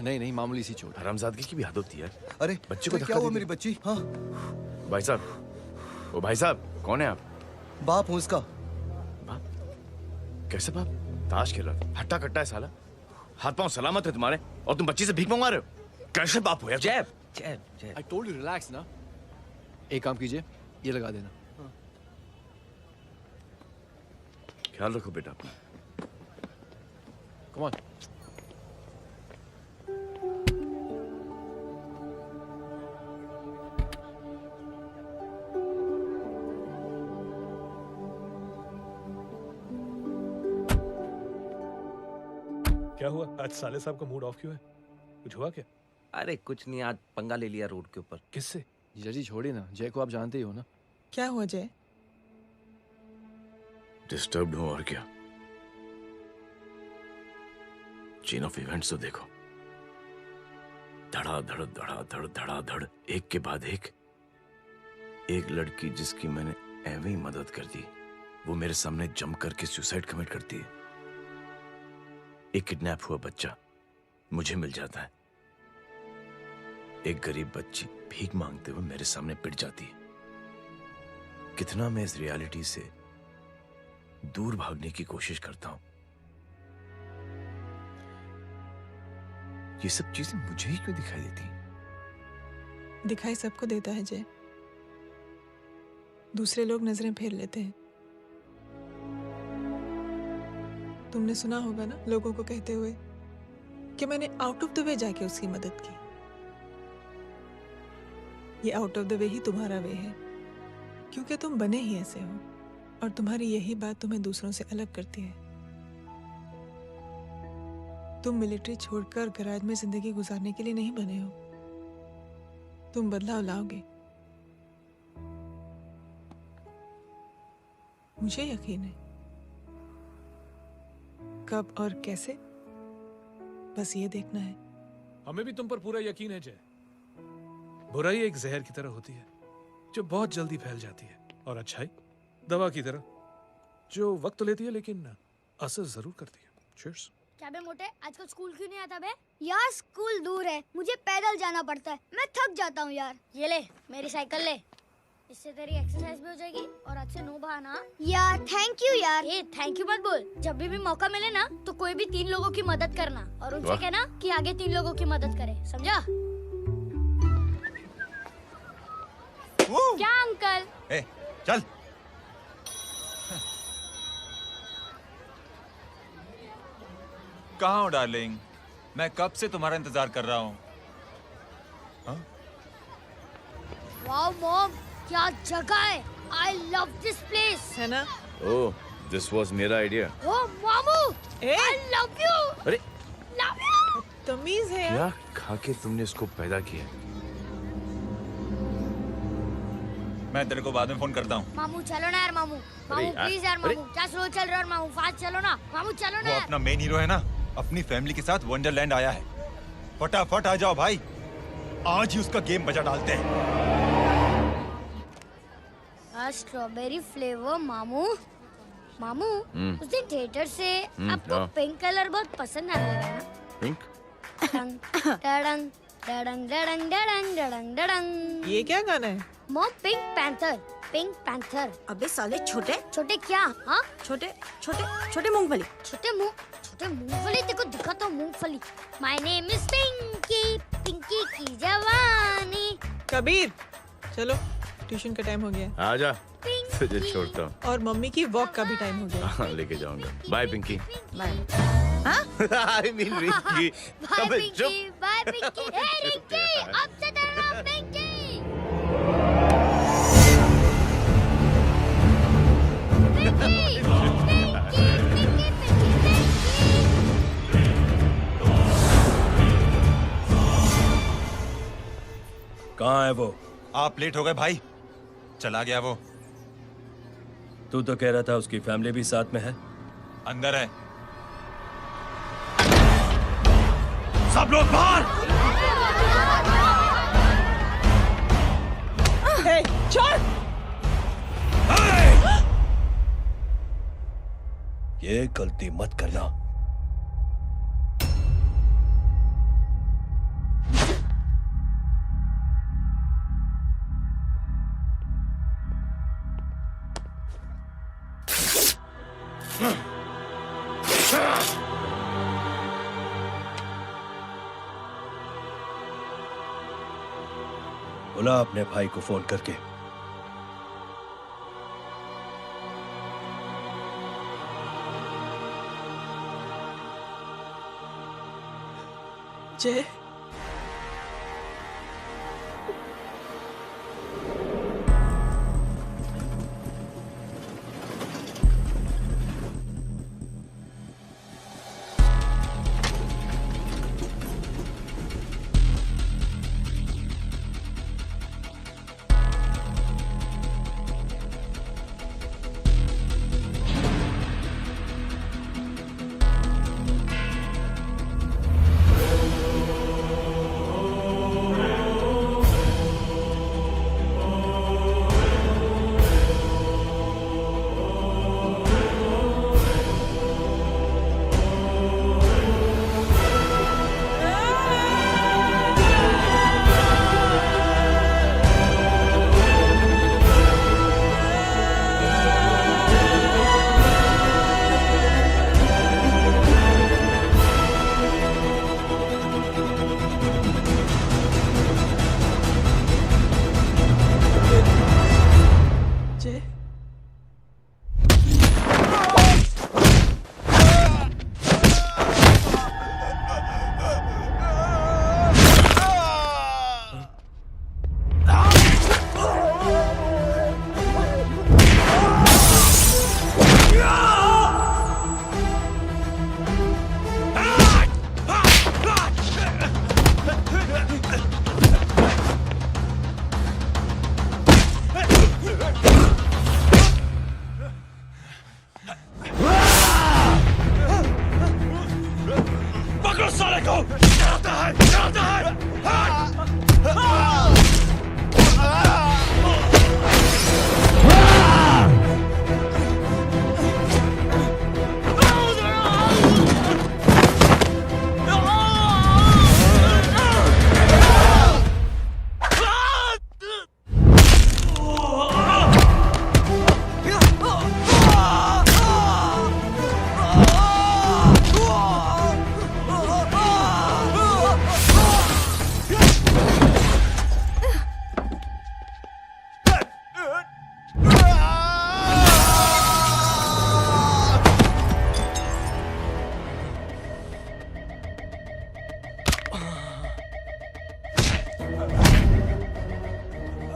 नहीं नहीं, मामूली सी चोट। हरामजादगी की भी हद होती है। अरे बच्चे को क्या हुआ मेरी बच्ची? हाँ भाई साहब, ओ भाई साहब, कौन है आप? बाप हूँ उसका। बाप? कैसे बाप? ताश खेल रहा, हट्टा कट्टा है साला। हाथ पांव सलामत है तुम्हारे और तुम बच्ची से भीख मंगवा रहे हो? कैसे बाप हो यार? जैब जैब जैब। I told you relax ना। एक काम कीजिए, ये लगा देना। ख्याल रखो बेटा अपना। Come on। क्या हुआ आज साले साहब का मूड ऑफ क्यों है? कुछ हुआ क्या? अरे कुछ नहीं, आज पंगा ले लिया रोड के ऊपर। किससे? जीजा जी छोड़िए ना, जय को आप जानते ही हो ना। क्या हुआ जय? डिस्टर्ब्ड हूं और क्या। चेन ऑफ इवेंट्स तो देखो, धड़ाधड़ धड़ाधड़ धड़ाधड़, एक के बाद एक लड़की जिसकी मैंने एवं ही मदद कर दी, वो मेरे सामने जम करके सुसाइड कमिट करती है। एक किडनैप हुआ बच्चा मुझे मिल जाता है। एक गरीब बच्ची भीख मांगते हुए मेरे सामने पिट जाती है। कितना मैं इस रियलिटी से दूर भागने की कोशिश करता हूं। ये सब चीजें मुझे ही क्यों दिखाई देती हैं? दिखाई सबको देता है जय, दूसरे लोग नजरें फेर लेते हैं। तुमने सुना होगा ना लोगों को कहते हुए कि मैंने आउट ऑफ द वे जाके उसकी मदद की। ये आउट ऑफ द वे ही तुम्हारा वे है, क्योंकि तुम बने ही ऐसे हो और तुम्हारी यही बात तुम्हें दूसरों से अलग करती है। तुम मिलिट्री छोड़कर गैराज में जिंदगी गुजारने के लिए नहीं बने हो। तुम बदलाव लाओगे, मुझे यकीन है। कब और कैसे, बस ये देखना है। हमें भी तुम पर पूरा यकीन है जय। बुराई एक जहर की तरह होती है जो बहुत जल्दी फैल जाती है, और अच्छाई दवा की तरह जो वक्त तो लेती है लेकिन असर जरूर करती है। चीयर्स। क्या बे मोटे, आजकल स्कूल क्यों नहीं आता बे? यार स्कूल दूर है, मुझे पैदल जाना पड़ता है, मैं थक जाता हूँ यार। ये ले मेरी साइकिल ले, इससे तेरी एक्सरसाइज भी हो जाएगी और आज से नो बहाना। यार थैंक यू यार। ए थैंक यू मत बोल, जब भी मौका मिले ना तो कोई भी 3 लोगों की मदद करना और उनसे कहना कि आगे 3 लोगों की मदद करे, समझा? क्या अंकल? ए, चल। कहाँ हो डार्लिंग? मैं कब से तुम्हारा इंतजार कर रहा हूँ। वाओ मॉम, क्या जगह है। I love this place। है ना? ओह, दिस वाज मेरा आइडिया। ओह मामू, I love you। अरे love you। तमीज है क्या खा के तुमने इसको पैदा किया? मैं तेरे को बाद में फोन करता हूँ। मामू चलो ना यार, मामू मामू प्लीज यार, मामू क्या स्लो चल रहे हो मामू, फास्ट चलो ना मामू, चलो ना वो यार। अपना मेन हीरो है ना, अपनी फैमिली के साथ वंडरलैंड आया है। फटाफट आ जाओ भाई, आज ही उसका गेम बजा डालते हैं। स्ट्रॉबेरी फ्लेवर मामू। मामू उस दिन थिएटर से आपको हाँ। पिंक कलर बहुत पसंद आया है ना? पिंक? डडंग डडंग डडंग डडंग डडंग डडंग डडंग। ये क्या गाना है? Mom pink panther, pink panther. अबे साले छोटे छोटे क्या? हाँ छोटे छोटे छोटे मूंगफली। छोटे मूंगफली, देखो दिखा तो मूंगफली। My name is Pinki, Pinki की जवानी। कबीर चलो, ट्यूशन का टाइम हो गया। आजा, तुझे छोड़ता हूँ। और मम्मी की वॉक का भी टाइम हो गया। हाँ, लेके जाऊंगा। Bye Pinki. Bye. I mean Rinki. Bye अबे पिंकी, चुप। बाय पिंकी। हे रिंकी, अब से तेरा नाम पिंकी। कहाँ है वो? आप लेट हो गए भाई, चला गया वो। तू तो कह रहा था उसकी फैमिली भी साथ में है। अंदर है। सब लोग बाहर। छोड़। ये गलती मत करना। बुला अपने भाई को फोन करके। जय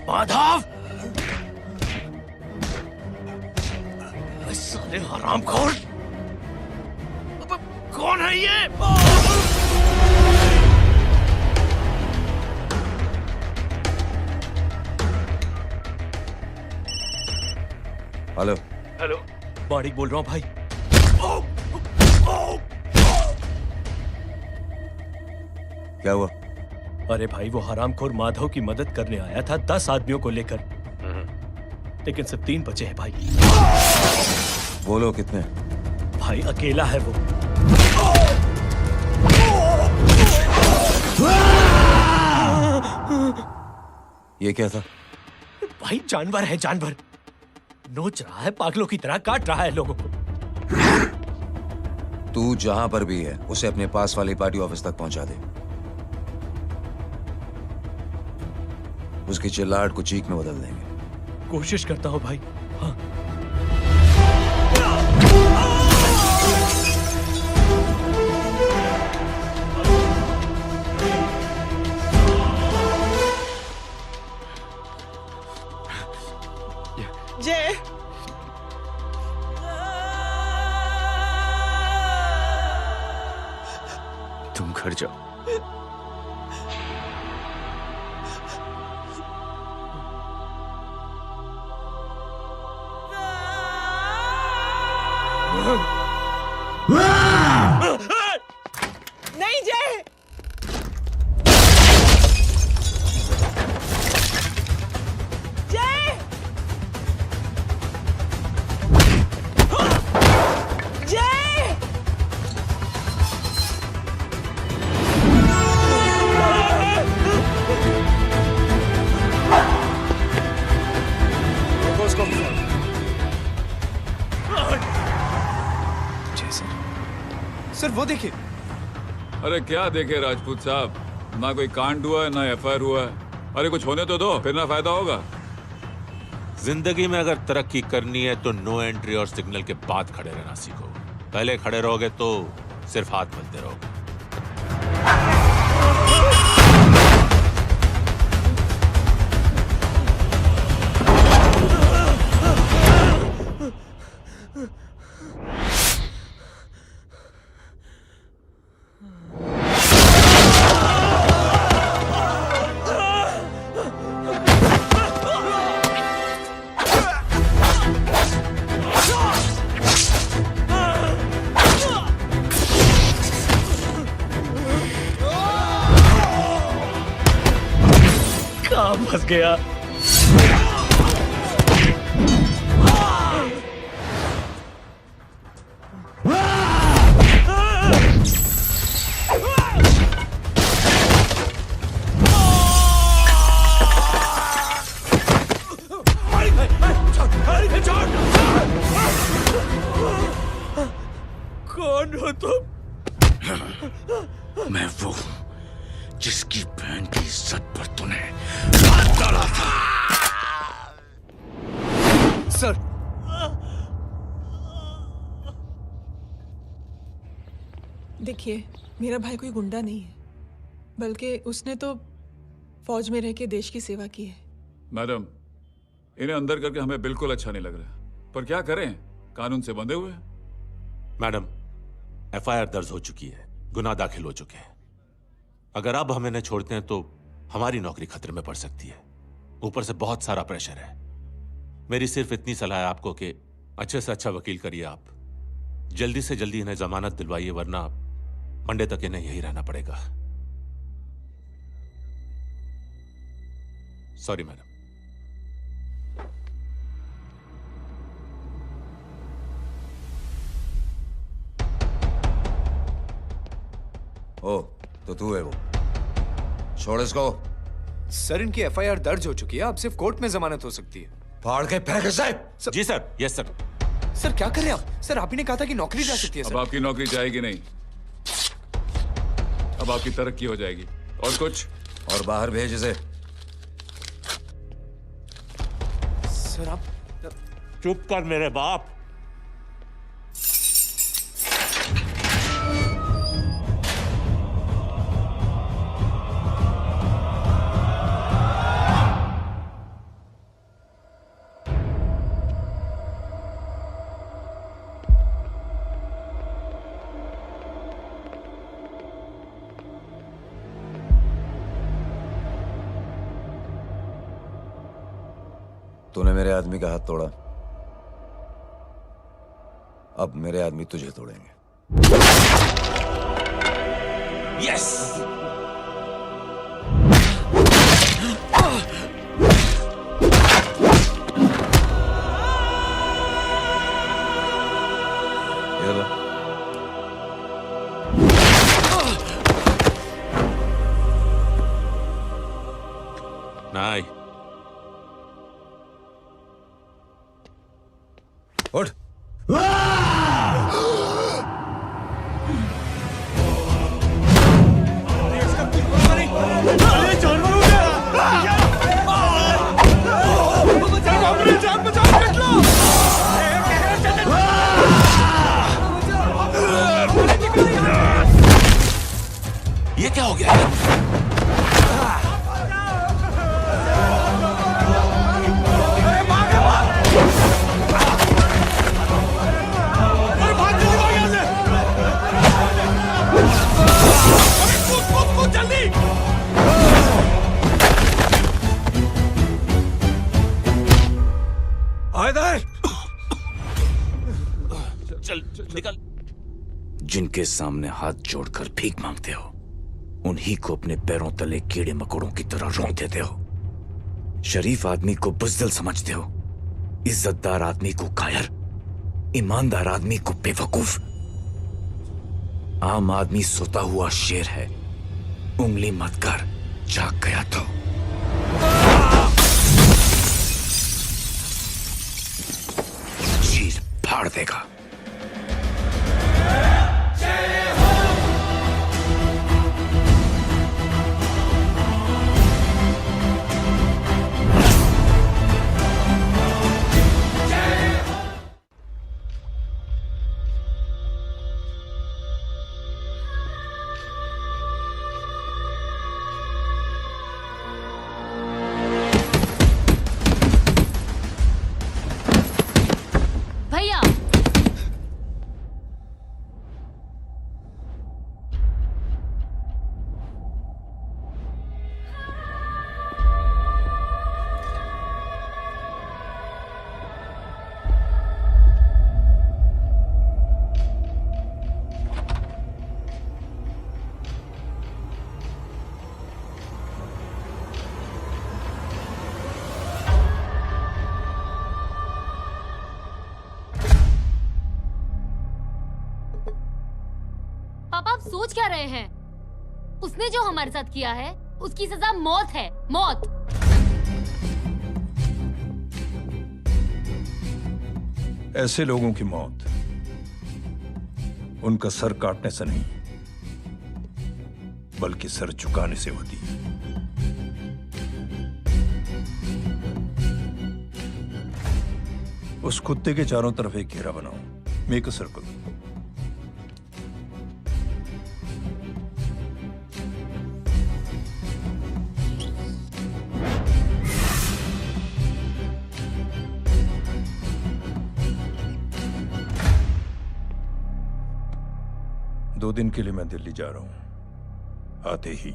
माधव, साले हरामखोर, कौन है ये? हेलो हेलो, माणिक बोल रहा हूँ भाई। क्या हुआ? अरे भाई, वो हरामखोर माधव की मदद करने आया था 10 आदमियों को लेकर, लेकिन सिर्फ 3 बचे हैं भाई। बोलो कितने? भाई अकेला है वो। ये क्या था? भाई जानवर है, जानवर। नोच रहा है, पागलों की तरह काट रहा है लोगों को। तू जहां पर भी है उसे अपने पास वाली पार्टी ऑफिस तक पहुंचा दे। उसकी चिल्लाहट को चीख में बदल देंगे। कोशिश करता हूं भाई। हाँ। जय, तुम घर जाओ। नहीं जय, जय, जय, समझिए सर। सर वो देखिए। अरे क्या देखे राजपूत साहब, ना कोई कांड हुआ है ना एफआईआर हुआ है। अरे कुछ होने तो दो, फिर ना फायदा होगा। जिंदगी में अगर तरक्की करनी है तो नो एंट्री और सिग्नल के बाद खड़े रहना सीखो। पहले खड़े रहोगे तो सिर्फ हाथ मलते रहोगे। फंस गया। कौन हो तुम? मैं वो हूं जिसकी बहन की इज्जत पर तूने हाथ डाला था। सर देखिए, मेरा भाई कोई गुंडा नहीं है, बल्कि उसने तो फौज में रह के देश की सेवा की है। मैडम, इन्हें अंदर करके हमें बिल्कुल अच्छा नहीं लग रहा, पर क्या करें, कानून से बंधे हुए। मैडम, एफआईआर दर्ज हो चुकी है, गुनाह दाखिल हो चुके हैं। अगर अब हम इन्हें छोड़ते हैं तो हमारी नौकरी खतरे में पड़ सकती है। ऊपर से बहुत सारा प्रेशर है। मेरी सिर्फ इतनी सलाह है आपको कि अच्छे से अच्छा वकील करिए। आप जल्दी से जल्दी इन्हें जमानत दिलवाइए, वरना मंडे तक इन्हें यही रहना पड़ेगा। Sorry madam. ओ, तो तू है वो। छोड़ इसको। सर इनकी एफआईआर दर्ज हो चुकी है, अब सिर्फ कोर्ट में जमानत हो सकती है। फाड़ के फेंक साहब। जी सर। Yes sir. सर क्या कर रहे हैं आप? सर आप ही ने कहा था कि नौकरी जा सकती है। अब आपकी नौकरी जाएगी नहीं, अब आपकी तरक्की हो जाएगी। और कुछ? और बाहर भेज इसे। सर आप चुप कर मेरे बाप। तूने मेरे आदमी का हाथ तोड़ा, अब मेरे आदमी तुझे तोड़ेंगे। यस। नहीं। उठ। ये क्या हो गया? चल निकल। जिनके सामने हाथ जोड़कर भीख मांगते हो, उन्हीं को अपने पैरों तले कीड़े मकोड़ों की तरह रोक देते हो। शरीफ आदमी को बुज़दिल समझते हो, इज्जतदार आदमी को कायर, ईमानदार आदमी को बेवकूफ। आम आदमी सोता हुआ शेर है, उंगली मत कर, जाग गया तो। चीर फाड़ देगा। पापा आप सोच क्या रहे हैं? उसने जो हमारे साथ किया है उसकी सजा मौत है, मौत। ऐसे लोगों की मौत उनका सर काटने से नहीं बल्कि सर झुकाने से होती है। उस कुत्ते के चारों तरफ एक घेरा बनाओ, मेक अ सर्कल। दो दिन के लिए मैं दिल्ली जा रहा हूं, आते ही।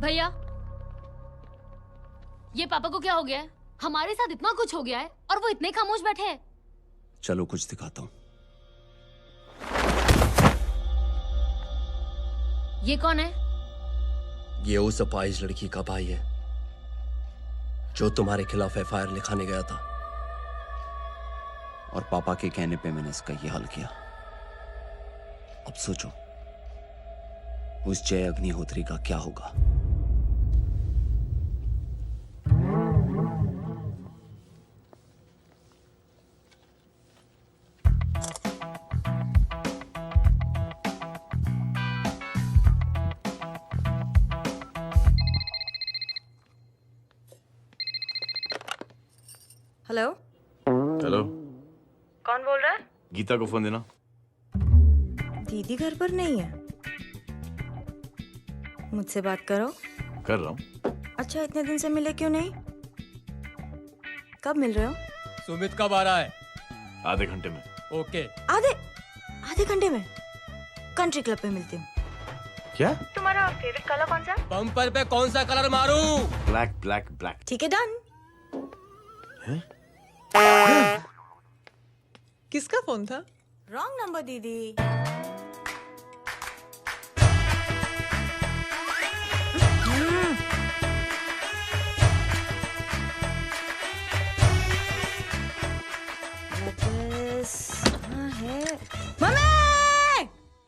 भैया, ये पापा को क्या हो गया है? हमारे साथ इतना कुछ हो गया है और वो इतने खामोश बैठे हैं। चलो कुछ दिखाता हूं। ये कौन है? ये उस अपाहिज लड़की का भाई है जो तुम्हारे खिलाफ एफआईआर लिखाने गया था, और पापा के कहने पे मैंने इसका ये हाल किया। अब सोचो उस जय अग्निहोत्री का क्या होगा। हेलो हेलो, कौन बोल रहा है? गीता को फोन देना। दीदी घर पर नहीं है। मुझसे बात करो। कर रहा हूँ। अच्छा, इतने दिन से मिले क्यों नहीं? कब मिल रहे हो? सुमित कब आ रहा है? आधे घंटे में। ओके। आधे घंटे में कंट्री क्लब पे मिलती हूँ। क्या? तुम्हारा फेवरेट कलर कौन सा? बम्पर पे कौन सा कलर मारूं? Black black black. ठीक है, डन। किसका फोन था? रॉन्ग नंबर दीदी।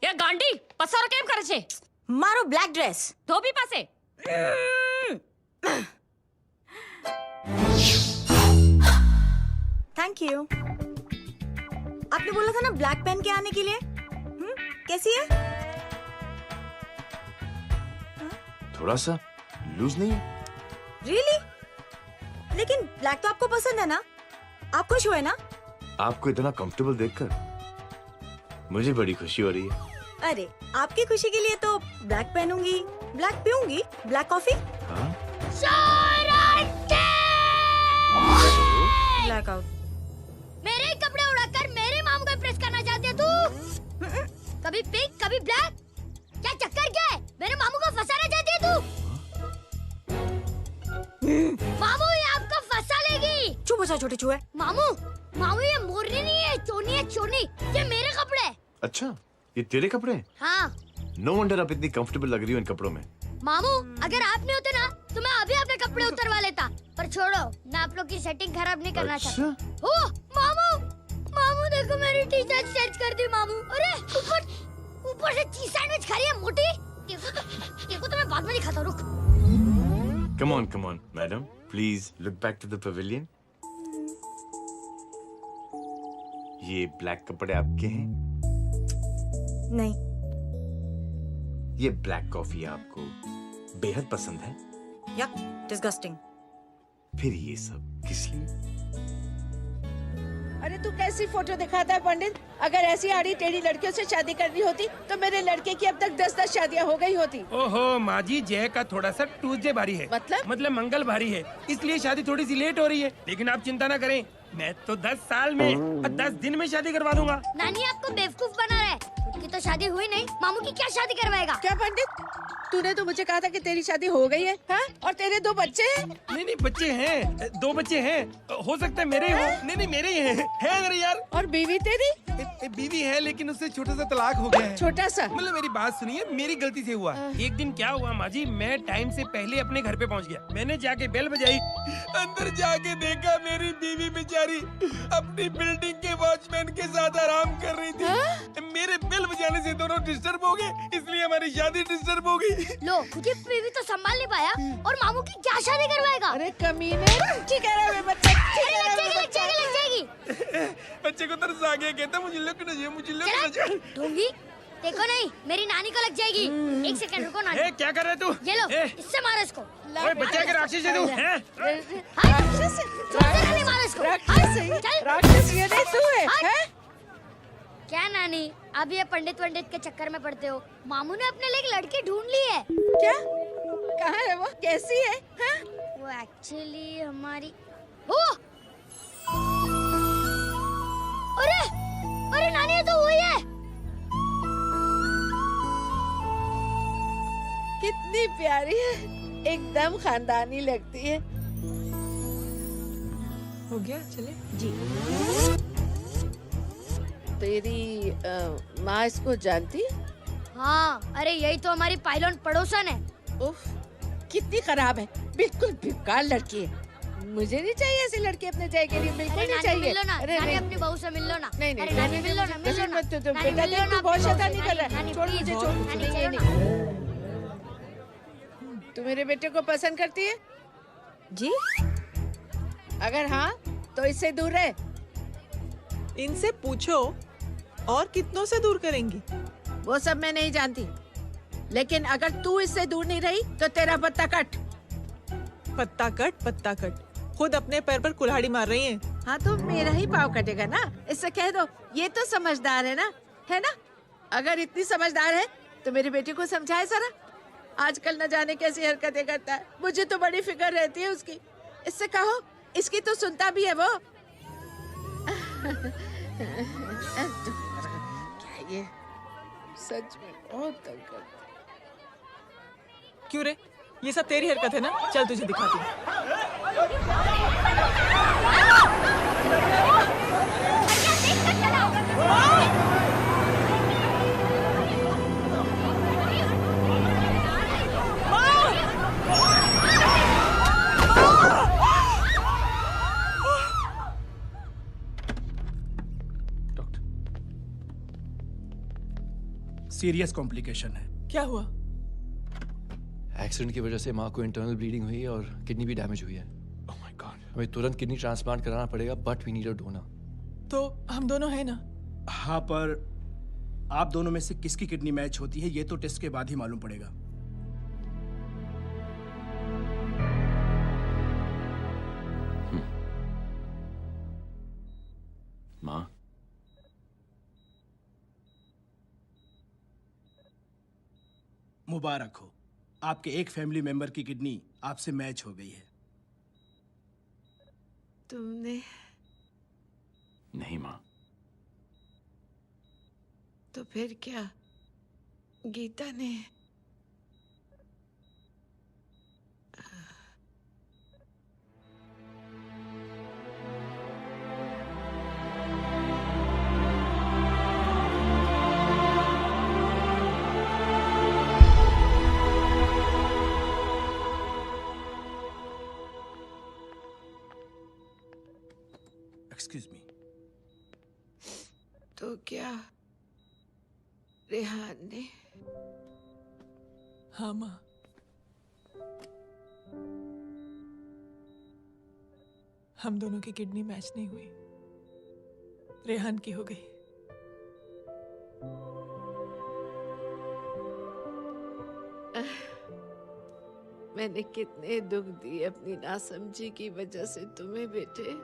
ये गांडी पसार केम करे छे? मारो ब्लैक ड्रेस धोबी पासे। Thank you. आपने बोला था ना ब्लैक पेन के आने के लिए। कैसी है? थोड़ा सा लूज नहीं है? रियली? लेकिन ब्लैक तो आपको पसंद है ना? आप खुश हुए ना? आपको इतना कंफर्टेबल देखकर मुझे बड़ी खुशी हो रही है। अरे, आपकी खुशी के लिए तो ब्लैक पहनूंगी, ब्लैक पीऊंगी, ब्लैक कॉफी। हाँ? Black out. मेरे कपड़े उड़ाकर मेरे मामू को प्रेस करना चाहती है तू? कभी पिंक कभी ब्लैक, क्या चक्कर क्या है? मेरे मामू को फंसाना चाहती है तू? मामू ये आपको फंसा लेगी। चुप हो जा छोटे चूहे। मामू ये मोरनी नहीं है, चोनी है चोनी। ये मेरे कपड़े हैं। अच्छा, ये तेरे कपड़े हैं? हाँ। नो वंडर आप इतनी कंफर्टेबल लग रही हो इन कपड़ों में। मामू अगर आप नहीं होते ना तो मैं अभी अपने कपड़े उतरवा लेता। पर छोड़ो, मैं आप लोग की सेटिंग खराब नहीं करना चाहता। ओह मामू देखो मेरी टी शर्ट चेंज कर दी मामू। अरे ऊपर से चीज सैंडविच खा रही है मोटी। देखो तो मैं बाद में दिखाता हूँ, रुक। Come on madam, please look back to the pavilion. ये ब्लैक कपड़े आपके हैं? नहीं। ये ब्लैक कॉफी आपको बेहद पसंद है? या डिस्गस्टिंग। फिर ये सब किस लिए? अरे तू कैसी फोटो दिखाता है पंडित? अगर ऐसी आड़ी टेढ़ी लड़कियों से शादी करनी होती तो मेरे लड़के की अब तक 10-10 शादियां हो गई होती। ओहो माँ जी, जय का थोड़ा सा ट्यूसडे भारी है। मतलब मंगल भारी है, इसलिए शादी थोड़ी सी लेट हो रही है। लेकिन आप चिंता ना करें, मैं तो 10 साल में और 10 दिन में शादी करवा दूंगा। नानी आपको बेवकूफ बना रहा है। खुद की तो शादी हुई नहीं, मामू की क्या शादी करवाएगा? क्या पंडित, तूने तो मुझे कहा था कि तेरी शादी हो गई है, हाँ? और तेरे 2 बच्चे हैं? नहीं बच्चे हैं, 2 बच्चे हैं। हो सकता है मेरे हो। नहीं मेरे ही हैं। है मेरे यार। और बीवी तेरी? बीवी है लेकिन उससे छोटा सा तलाक हो गया है। छोटा सा? मतलब मेरी बात सुनिए, मेरी गलती से हुआ। एक दिन क्या हुआ माँ जी, मैं टाइम से पहले अपने घर पे पहुँच गया। मैंने जाके बेल बजाई, अंदर जाके देखा मेरी बीवी बेचारी अपनी बिल्डिंग के वॉचमैन के साथ आराम कर रही थी। मेरे बेल बजाने से दोनों डिस्टर्ब हो गए, इसलिए हमारी शादी डिस्टर्ब हो गई। लो, तुझे बीवी तो संभाल नहीं पाया और मामू की क्या शादी करवाएगा? अरे कमीने, ठीक है रे बच्चा, ठीक है रे बच्चा। लग जाएगी। बच्चे को तरस आ गया, कहता मुझे लगना चाहिए, मुझे लगना चाहिए। ढोंगी, देखो नहीं, मेरी नानी को लग जाएगी। एक सेकंड रुको नानी। ए, क्या कर रहे तू? ये लो, इससे मारो इसको। ओए, बच्चा के राक्षस है तू, हैं? राक्षस? मारो इसको। राक्षस ये नहीं तू है, हैं? क्या नानी, अब ये पंडित के चक्कर में पड़ते हो? मामू ने अपने लिए एक लड़की ढूंढ ली है। क्या? कहाँ है वो? कैसी है? हाँ? वो एक्चुअली हमारी अरे नानी, ये तो वही है। कितनी प्यारी है, एकदम खानदानी लगती है। हो गया, चले जी। तेरी माँ इसको जानती? हाँ, अरे यही तो हमारी पायलट पड़ोसन है। उफ, कितनी खराब है, बिल्कुल बेकार लड़की है। मुझे नहीं चाहिए ऐसी लड़की अपने जय के लिए, बिल्कुल नहीं चाहिए। मिल लो ना, अरे नानी नहीं, अपनी बहू से मिल लो ना। नहीं अरे नानी मिल लो ना, मिल लो ना। बेटा देख, तू बहुत शैतानी कर रहा है। छोड़ मुझे, छोड़। नहीं। तू मेरे बेटे को पसंद करती है? जी। अगर हाँ तो इससे दूर रहे। इनसे पूछो, और कितनों से दूर करेंगी? वो सब मैं नहीं जानती, लेकिन अगर तू इससे दूर नहीं रही तो तेरा पत्ता कट। पत्ता कट, पत्ता कट। खुद अपने पैर पर कुल्हाड़ी मार रही हैं। हाँ तो मेरा ही पाँव कटेगा ना, इससे कह दो। ये तो समझदार है ना, है ना? अगर इतनी समझदार है तो मेरे बेटे को समझाए जरा। आजकल न जाने कैसी हरकतें करता है, मुझे तो बड़ी फिक्र रहती है उसकी। इससे कहो, इसकी तो सुनता भी है वो। क्या ये सच में बहुत तंग करता है। क्यों रे, ये सब तेरी हरकत है ना? चल तुझे दिखाती हूँ। सीरियस कॉम्प्लिकेशन है। क्या हुआ? एक्सीडेंट की वजह से माँ को इंटरनल ब्लीडिंग हुई और किडनी भी डैमेज हुई है। ओह माय गॉड, हमें तुरंत किडनी ट्रांसप्लांट कराना पड़ेगा, but we need a donor. तो हम दोनों हैं ना? हाँ, पर आप दोनों में से किसकी किडनी मैच होती है ये तो टेस्ट के बाद ही मालूम पड़ेगा। माँ, मुबारक हो, आपके एक फैमिली मेंबर की किडनी आपसे मैच हो गई है। तुमने? नहीं माँ। तो फिर क्या? गीता ने? Excuse me. तो क्या रेहान ने? हाँ माँ। हम दोनों की किडनी मैच नहीं हुई, रेहान की हो गई। मैंने कितने दुख दिए अपनी नासमझी की वजह से तुम्हें बेटे,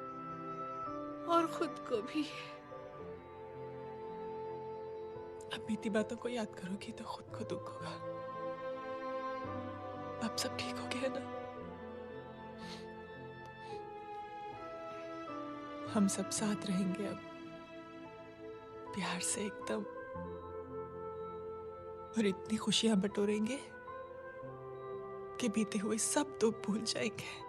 और खुद को भी। अब बीती बातों को याद करोगी तो खुद को दुख होगा। अब सब ठीक हो गया ना? हम सब साथ रहेंगे अब, प्यार से एकदम, और इतनी खुशियां बटोरेंगे कि बीते हुए सब दुख भूल जाएंगे।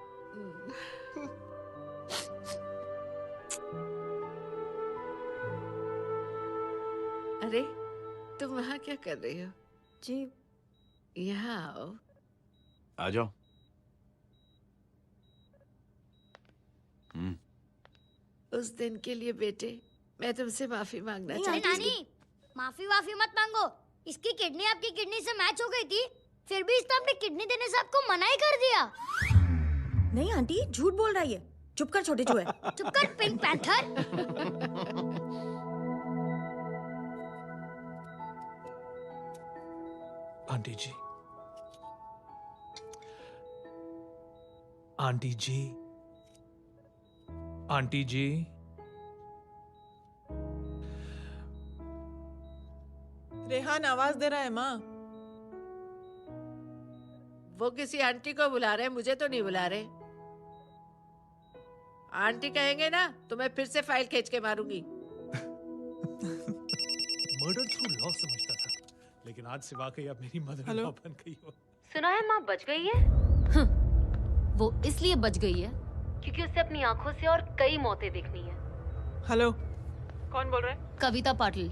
अरे तुम वहाँ क्या कर रही हो? जी यहाँ आओ। आ जाओ। उस दिन के लिए बेटे मैं तुमसे माफी मांगना नहीं चाहती हूँ। नानी, माफी वाफी मत मांगो। इसकी किडनी आपकी किडनी से मैच हो गई थी, फिर भी इसने अपनी किडनी देने से आपको मना ही कर दिया। नहीं आंटी, झूठ बोल रही है। चुप कर छोटे चूहे। चुप कर पिंक पैंथर। आंटी जी, आंटी जी, आंटी जी, रेहान आवाज दे रहा है माँ। वो किसी आंटी को बुला रहे हैं, मुझे तो नहीं बुला रहे। आंटी कहेंगे ना तो मैं फिर से फाइल खींच के मारूंगी। मर्डर थ्रू लॉ समझता था, लेकिन आज से वाकई अब मेरी मदर इन लॉ बन गई हो। सुना है माँ बच गई है। वो इसलिए बच गई है क्योंकि उसे अपनी आंखों से और कई मौतें देखनी है। हेलो, कौन बोल रहा है? कविता पाटिल।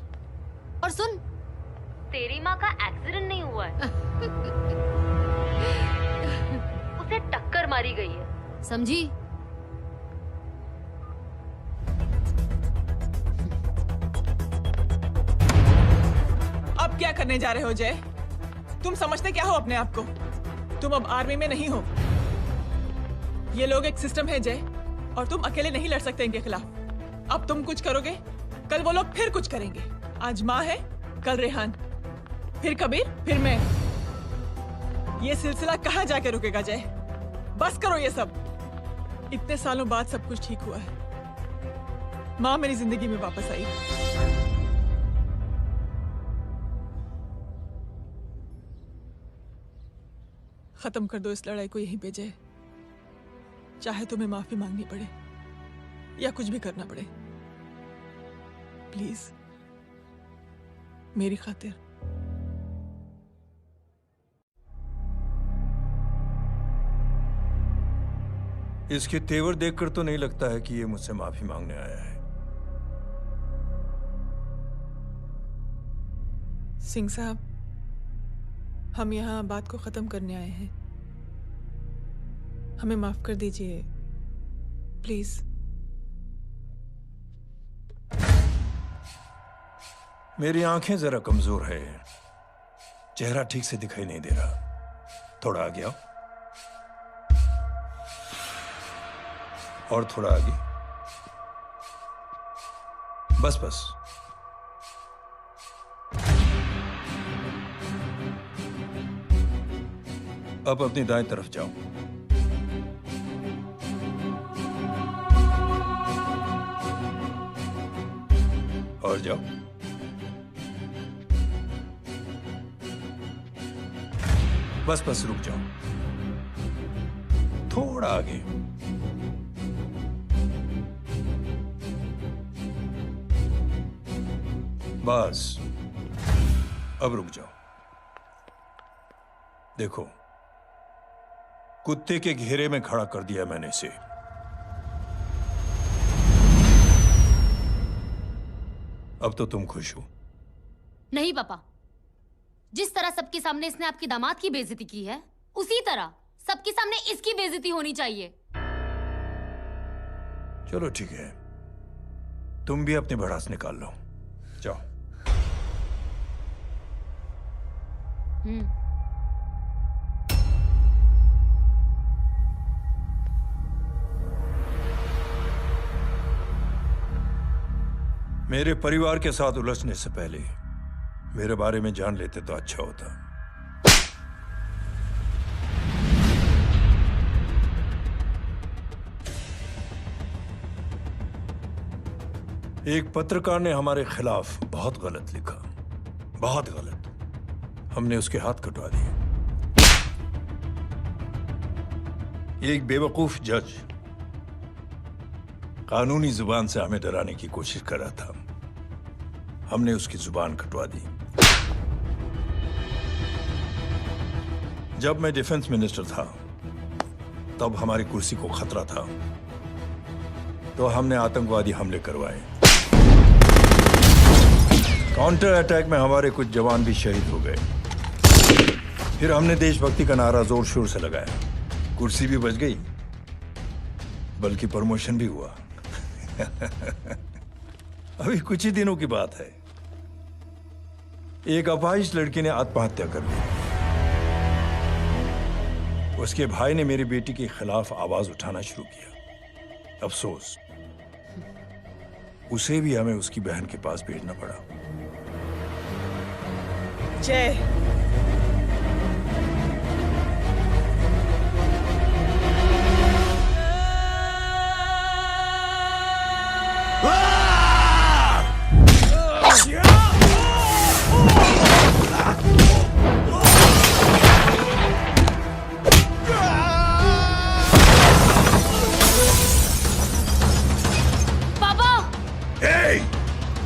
और सुन, तेरी माँ का एक्सीडेंट नहीं हुआ है, उसे टक्कर मारी गई है, समझी? अब क्या करने जा रहे हो जय? तुम समझते क्या हो अपने आप को? तुम अब आर्मी में नहीं हो। ये लोग एक सिस्टम है जय, और तुम अकेले नहीं लड़ सकते इनके खिलाफ। अब तुम कुछ करोगे, कल वो लोग फिर कुछ करेंगे। आज माँ है, कल रेहान, फिर कबीर, फिर मैं। ये सिलसिला कहाँ जाके रुकेगा जय? बस करो ये सब। इतने सालों बाद सब कुछ ठीक हुआ है। माँ मेरी जिंदगी में वापस आई। खत्म कर दो इस लड़ाई को यहीं पे जय। चाहे तुम्हें माफी मांगनी पड़े या कुछ भी करना पड़े, प्लीज मेरी खातिर। इसके तेवर देखकर तो नहीं लगता है कि ये मुझसे माफी मांगने आया है। सिंह साहब, हम यहाँ बात को खत्म करने आए हैं। हमें माफ कर दीजिए प्लीज। मेरी आंखें जरा कमजोर है, चेहरा ठीक से दिखाई नहीं दे रहा। थोड़ा आगे आओ, और थोड़ा आगे, बस बस। अब अपनी दाएं तरफ जाओ। और जाओ। बस बस रुक जाओ, थोड़ा आगे। बस अब रुक जाओ। देखो, कुत्ते के घेरे में खड़ा कर दिया मैंने इसे। अब तो तुम खुश हो? नहीं पापा, जिस तरह सबके सामने इसने आपकी दामाद की बेइज्जती की है, उसी तरह सबके सामने इसकी बेइज्जती होनी चाहिए। चलो ठीक है, तुम भी अपनी भड़ास निकाल लो, जाओ। मेरे परिवार के साथ उलझने से पहले मेरे बारे में जान लेते तो अच्छा होता। एक पत्रकार ने हमारे खिलाफ बहुत गलत लिखा, बहुत गलत। हमने उसके हाथ कटवा दिए। एक बेवकूफ जज कानूनी जुबान से हमें डराने की कोशिश कर रहा था। हमने उसकी जुबान कटवा दी। जब मैं डिफेंस मिनिस्टर था, तब हमारी कुर्सी को खतरा था, तो हमने आतंकवादी हमले करवाए। काउंटर अटैक में हमारे कुछ जवान भी शहीद हो गए। फिर हमने देशभक्ति का नारा जोर शोर से लगाया। कुर्सी भी बच गई, बल्कि प्रमोशन भी हुआ। अभी कुछ ही दिनों की बात है, एक अपाहिज लड़की ने आत्महत्या कर ली। उसके भाई ने मेरी बेटी के खिलाफ आवाज उठाना शुरू किया। अफसोस, उसे भी हमें उसकी बहन के पास भेजना पड़ा। जय,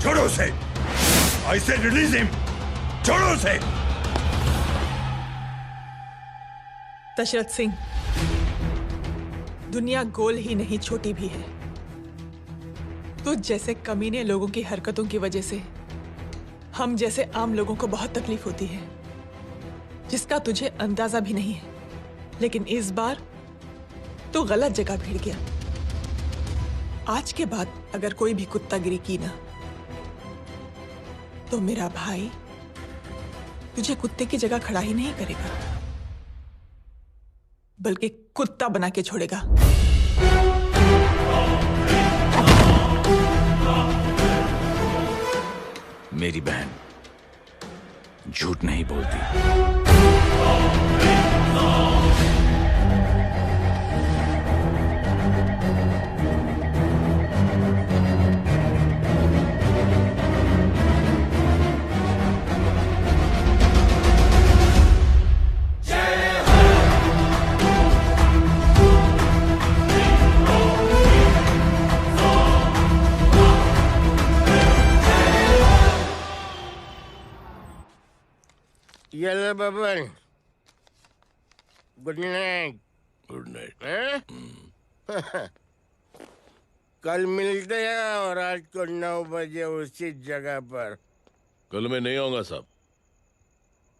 छोड़ो उसे! I said release him! छोड़ो उसे! दशरथ सिंह, दुनिया गोल ही नहीं छोटी भी है। तुझ जैसे कमीने लोगों की हरकतों की वजह से हम जैसे आम लोगों को बहुत तकलीफ होती है, जिसका तुझे अंदाजा भी नहीं है। लेकिन इस बार तू गलत जगह भिड़ गया। आज के बाद अगर कोई भी कुत्तागिरी की ना, तो मेरा भाई तुझे कुत्ते की जगह खड़ा ही नहीं करेगा, बल्कि कुत्ता बना के छोड़ेगा। मेरी बहन झूठ नहीं बोलती। Yellow Baban, good night. Good night. कल मिलते हैं और रात को 9 बजे उसी जगह पर। कल मैं नहीं आऊंगा साहब,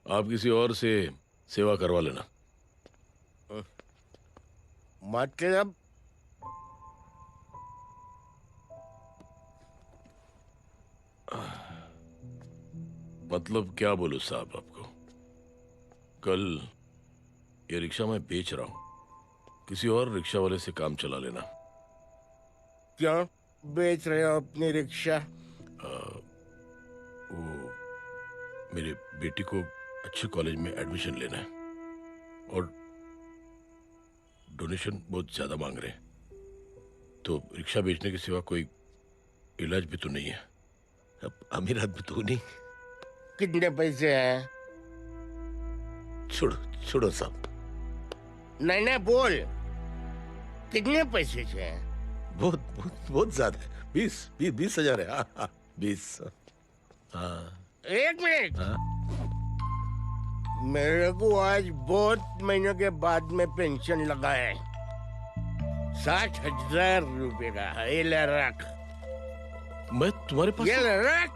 आप किसी और से सेवा करवा लेना। मतलब? मतलब क्या बोलूं साहब आपको। कल ये रिक्शा मैं बेच रहा हूं, किसी और रिक्शा वाले से काम चला लेना। क्यों बेच रहे हो अपनी रिक्शा? वो मेरे बेटी को अच्छे कॉलेज में एडमिशन लेना है और डोनेशन बहुत ज्यादा मांग रहे हैं, तो रिक्शा बेचने के सिवा कोई इलाज भी तो नहीं है। अब अमीर आदमी तो नहीं। कितने पैसे हैं? छोड़ो छोड़ो साहब। नहीं नहीं बोल, कितने पैसे हैं? बहुत बहुत बहुत ज्यादा है। 20 हजार है। हाँ 20। हाँ 1 मिनट। मेरे को आज बहुत महीनों के बाद में पेंशन लगा है, 60,000 रुपए का। ये ले रख। मैं तुम्हारे पास? ये ले रख।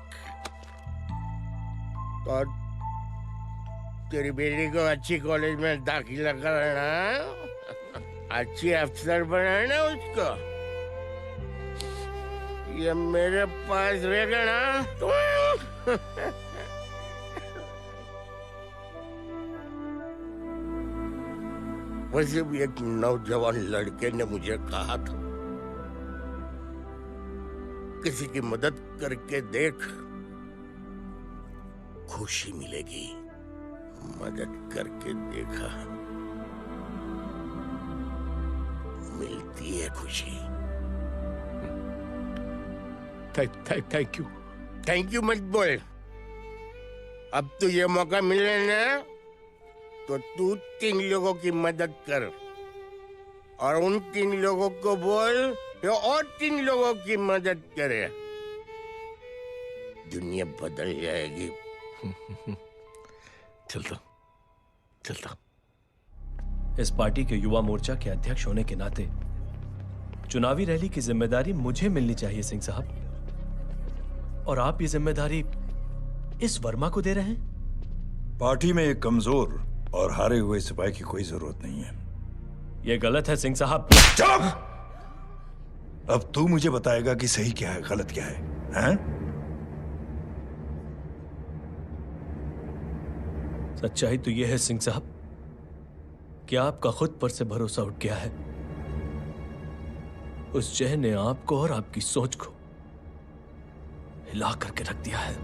और तेरी बेटी को अच्छी कॉलेज में दाखिला कराना, अच्छी अफसर बनाना उसको। ये मेरे पास रहेगा ना तो वैसे भी एक नौजवान लड़के ने मुझे कहा था, किसी की मदद करके देख, खुशी मिलेगी। मदद करके देखा, मिलती है खुशी। Thank you. थैंक यू मत बोल। अब तो ये मौका मिले ना, तो तू 3 लोगों की मदद कर और उन 3 लोगों को बोल जो और 3 लोगों की मदद करे। दुनिया बदल जाएगी। चलता। इस पार्टी के युवा मोर्चा के अध्यक्ष होने के नाते चुनावी रैली की जिम्मेदारी मुझे मिलनी चाहिए सिंह साहब, और आप ये जिम्मेदारी इस वर्मा को दे रहे हैं? पार्टी में एक कमजोर और हारे हुए सिपाही की कोई जरूरत नहीं है। यह गलत है सिंह साहब। चुप! अब तू मुझे बताएगा कि सही क्या है, गलत क्या है, हैं? सच्चाई तो यह है सिंह साहब कि आपका खुद पर से भरोसा उठ गया है। उस जय ने आपको और आपकी सोच को हिला करके रख दिया है।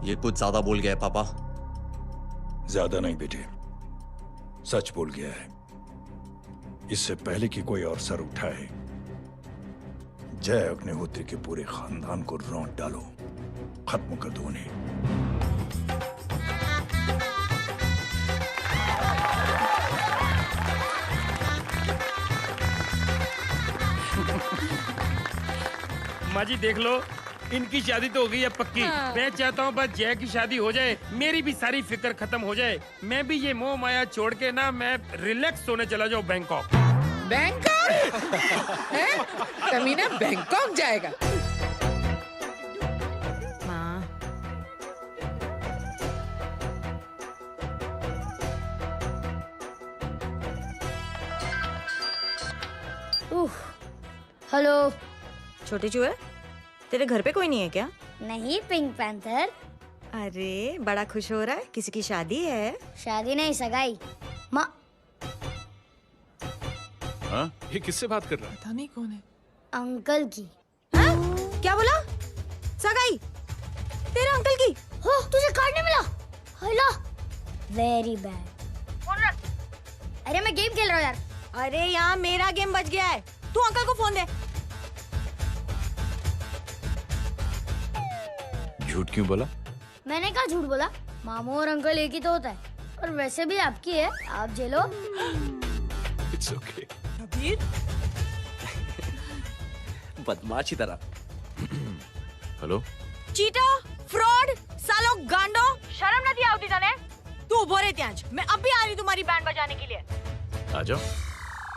ये कुछ ज्यादा बोल गया है पापा। ज्यादा नहीं बेटे, सच बोल गया है। इससे पहले कि कोई और सर उठाए, जय अग्निहोत्री के पूरे खानदान को रौंद डालो, खत्म कर दो उन्हें। माँ जी देख लो, इनकी शादी तो हो गई है पक्की। हाँ। मैं चाहता हूँ बस जय की शादी हो जाए, मेरी भी सारी फिक्र खत्म हो जाए। मैं भी ये मोह माया छोड़ के ना मैं रिलैक्स होने चला जाऊँ बैंकॉक। बैंकॉक? हैं? कमीना बैंकॉक जाएगा? हेलो। छोटे चूहे, तेरे घर पे कोई नहीं है क्या? नहीं, पिंक पैंथर। अरे बड़ा खुश हो रहा है, किसी की शादी है? शादी नहीं, सगाई। माँ हाँ? ये किससे बात कर रहा है? पता नहीं कौन है। अंकल की। क्या बोला? सगाई? तेरे अंकल की? हो, तुझे कार्ड नहीं मिला? Hello, very bad. फोन रख। अरे मैं गेम खेल रहा हूँ यार। अरे यहाँ मेरा गेम बच गया है, तू अंकल को फोन दे। झूठ क्यों बोला? मैंने कहा झूठ बोला? मामू और अंकल एक ही तो होता है, और वैसे भी आपकी है, आप झेलो। It's okay. कबीर, बदमाश की तरह। हेलो? चीटा, फ्रॉड, सालो गांडो, शर्म नहीं आती तने? तू उभो रे त्याज, मैं अब भी आ रही तुम्हारी बैंड बजाने के लिए। आ जाओ।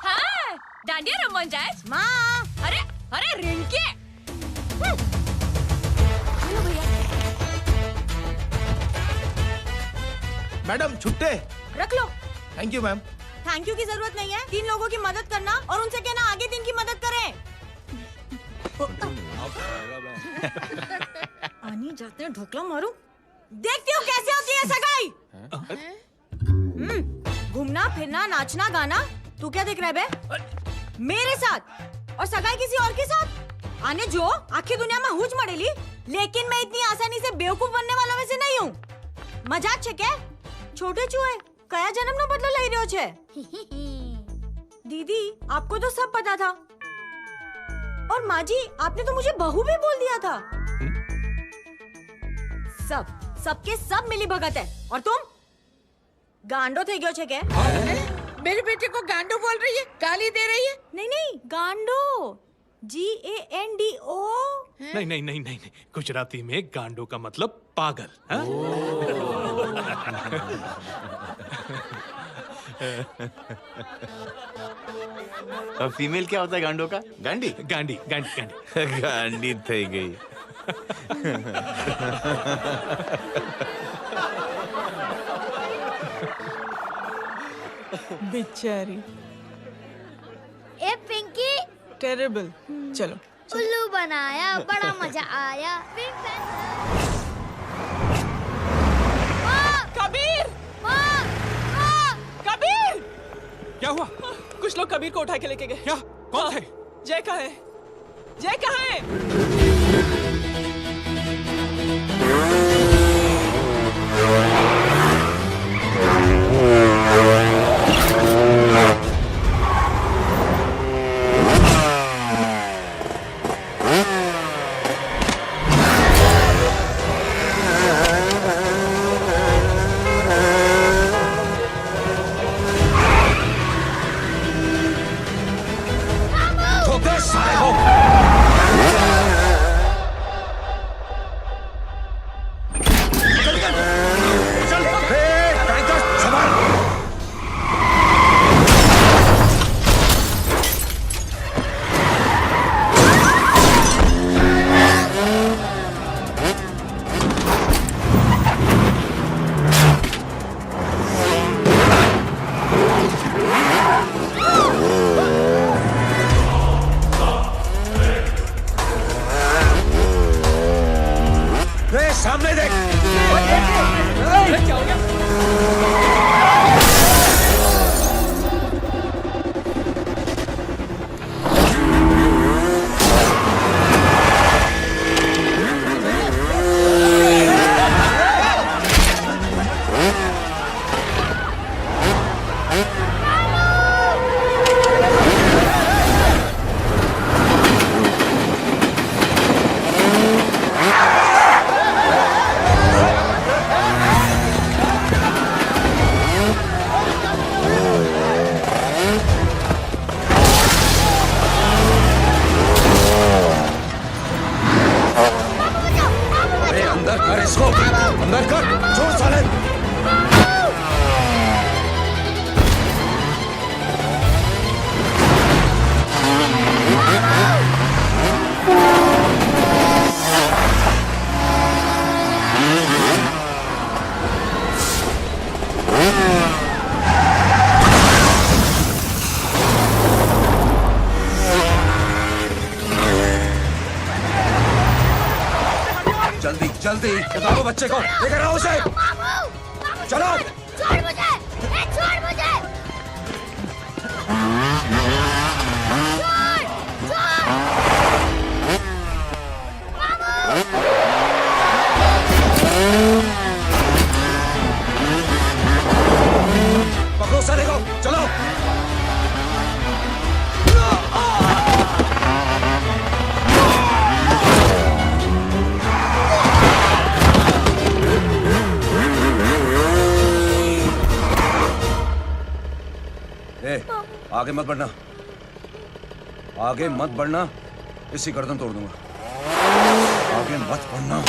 हाँ, डांडिया रमन जाए। माँ, अरे अरे रिंकी। हेलो भैया। मैडम छुट्टे। रख लो। Thank you ma'am. Thank you की जरूरत नहीं है, 3 लोगों की मदद करना और उनसे कहना आगे 3 की मदद करें। आनी जाते हैं, ढोकला मारूं। देखती हूँ कैसे होती है सगाई। घूमना फिरना नाचना गाना, तू क्या देख रहा है बे? मेरे साथ और सगाई किसी और के साथ? आने जो आखिर दुनिया में हुज मड़ेली, लेकिन मैं इतनी आसानी से बेवकूफ बनने वालों में से नहीं हूँ। मजाक छे क्या? छोटे चूहे कया जन्म नो बदलो लई रह्यो छे? दीदी आपको तो सब पता था, और माँ जी आपने तो मुझे बहू भी बोल दिया था। सबके सब मिली भगत है, और तुम गांडो थे गयो छे क्या? मेरे बेटे को गांडो बोल रही है, गाली दे रही है? नहीं गांडो, GANDO। नहीं नहीं नहीं नहीं नहीं, गुजराती में गांडो का मतलब पागल। हाँ? अब फीमेल क्या होता है गांडो का? गांडी? गांडी गांडी गांडी गांडी थई गई। बेचारी। ए पिंकी। टेरेबल। चलो। उल्लू बनाया, बड़ा मजा आया। Pink Panther. कबीर! कबीर! क्या हुआ? कुछ लोग कबीर को उठा के लेके गए। क्या? कौन थे? जय कहाँ है? जय कहाँ है? ठोक दे साले को। जल्दी बताओ बच्चे को लेकर आओ उसे। चलो छोड़ मुझे, छोड़ मुझे। पकड़ो साले को, चलो। आगे मत बढ़ना, आगे मत बढ़ना, इसी गर्दन तोड़ दूंगा। आगे मत बढ़ना।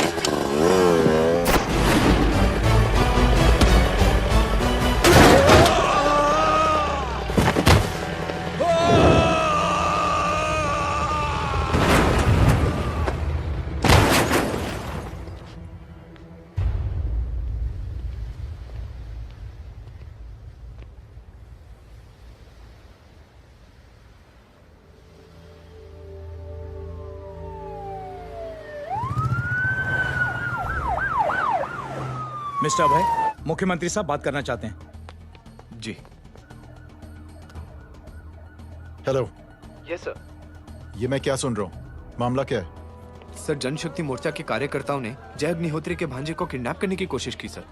मिस्टर अभय, मुख्यमंत्री साहब बात करना चाहते हैं। जी। हेलो। Yes sir. ये मैं क्या सुन रहा हूँ? मामला क्या है? सर, जनशक्ति मोर्चा के कार्यकर्ताओं ने जय अग्निहोत्री के भांजे को किडनैप करने की कोशिश की सर।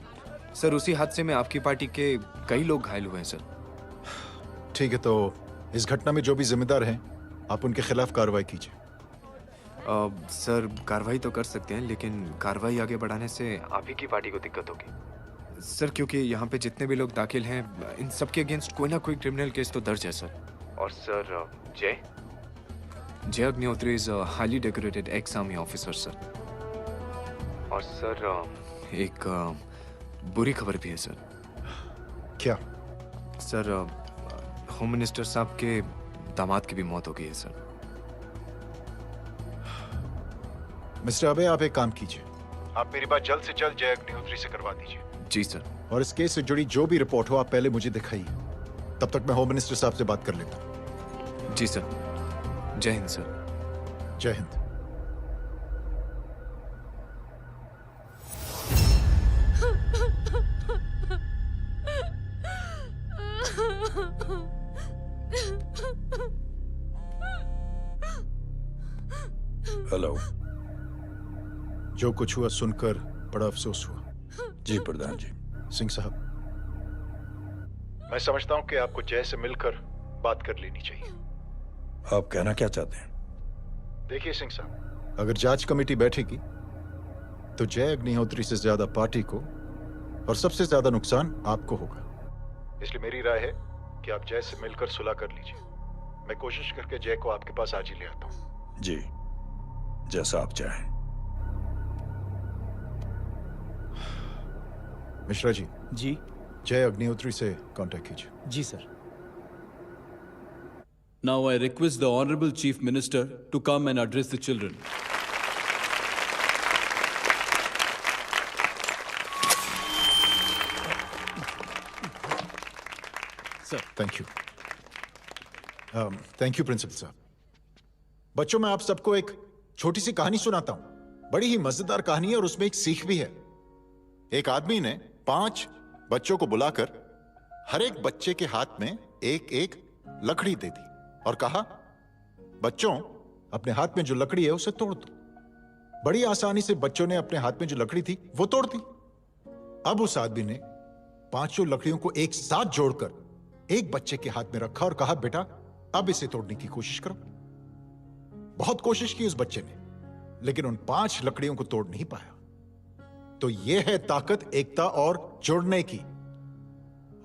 सर, उसी हादसे में आपकी पार्टी के कई लोग घायल हुए हैं सर। ठीक है, तो इस घटना में जो भी जिम्मेदार हैं, आप उनके खिलाफ कार्रवाई कीजिए। सर, कार्रवाई तो कर सकते हैं, लेकिन कार्रवाई आगे बढ़ाने से आप ही की पार्टी को दिक्कत होगी सर, क्योंकि यहाँ पे जितने भी लोग दाखिल हैं, इन सब के अगेंस्ट कोई ना कोई क्रिमिनल केस तो दर्ज है सर। और सर, जय Agnihotri is highly decorated ex army officer sir. और सर, एक बुरी खबर भी है सर। क्या? सर, होम मिनिस्टर साहब के दामाद की भी मौत हो गई है सर। मिस्टर अबे, आप एक काम कीजिए, आप मेरी बात जल्द से जल्द जय अग्निहोत्री से करवा दीजिए। जी सर। और इस केस से जुड़ी जो भी रिपोर्ट हो, आप पहले मुझे दिखाइए। तब तक मैं होम मिनिस्टर साहब से बात कर लेता हूँ। जी सर। जय हिंद सर। जय हिंद। हेलो। जो कुछ हुआ सुनकर बड़ा अफसोस हुआ। जी प्रधान जी। सिंह साहब, मैं समझता हूं कि आपको जय से मिलकर बात कर लेनी चाहिए। आप कहना क्या चाहते हैं? देखिए सिंह साहब, अगर जांच कमेटी बैठेगी तो जय अग्निहोत्री से ज्यादा पार्टी को और सबसे ज्यादा नुकसान आपको होगा। इसलिए मेरी राय है कि आप जय से मिलकर सुलह कर लीजिए। मैं कोशिश करके जय को आपके पास आज ही ले आता हूं। जी, जैसा आप चाहें। मिश्रा जी। जी। जय अग्निहोत्री से कांटेक्ट कीजिए। जी sir. Now I request the Honorable Chief Minister to come and address the children. Sir, thank you. Thank you principal साहब। बच्चों, मैं आप सबको एक छोटी सी कहानी सुनाता हूं। बड़ी ही मजेदार कहानी है और उसमें एक सीख भी है। एक आदमी ने 5 बच्चों को बुलाकर हर एक बच्चे के हाथ में एक एक लकड़ी दे दी और कहा, बच्चों, अपने हाथ में जो लकड़ी है उसे तोड़ दो। बड़ी आसानी से बच्चों ने अपने हाथ में जो लकड़ी थी वो तोड़ दी। अब उस आदमी ने 5 लकड़ियों को एक साथ जोड़कर एक बच्चे के हाथ में रखा और कहा, बेटा, अब इसे तोड़ने की कोशिश करो। बहुत कोशिश की उस बच्चे ने, लेकिन उन 5 लकड़ियों को तोड़ नहीं पाया। तो यह है ताकत एकता और जुड़ने की।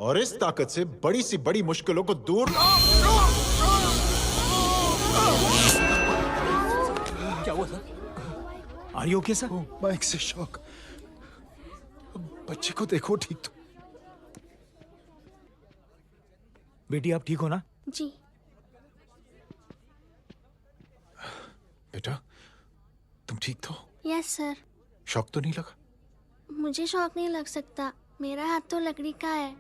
और इस ताकत से बड़ी सी बड़ी मुश्किलों को दूर। क्या हुआ sir? Are you okay sir? Mic से शॉक। बच्चे को देखो ठीक तो। बेटी, आप ठीक हो ना? जी। बेटा, तुम ठीक तो? Yes sir. शॉक तो नहीं लगा? मुझे शौक नहीं लग सकता, मेरा हाथ तो लकड़ी का है।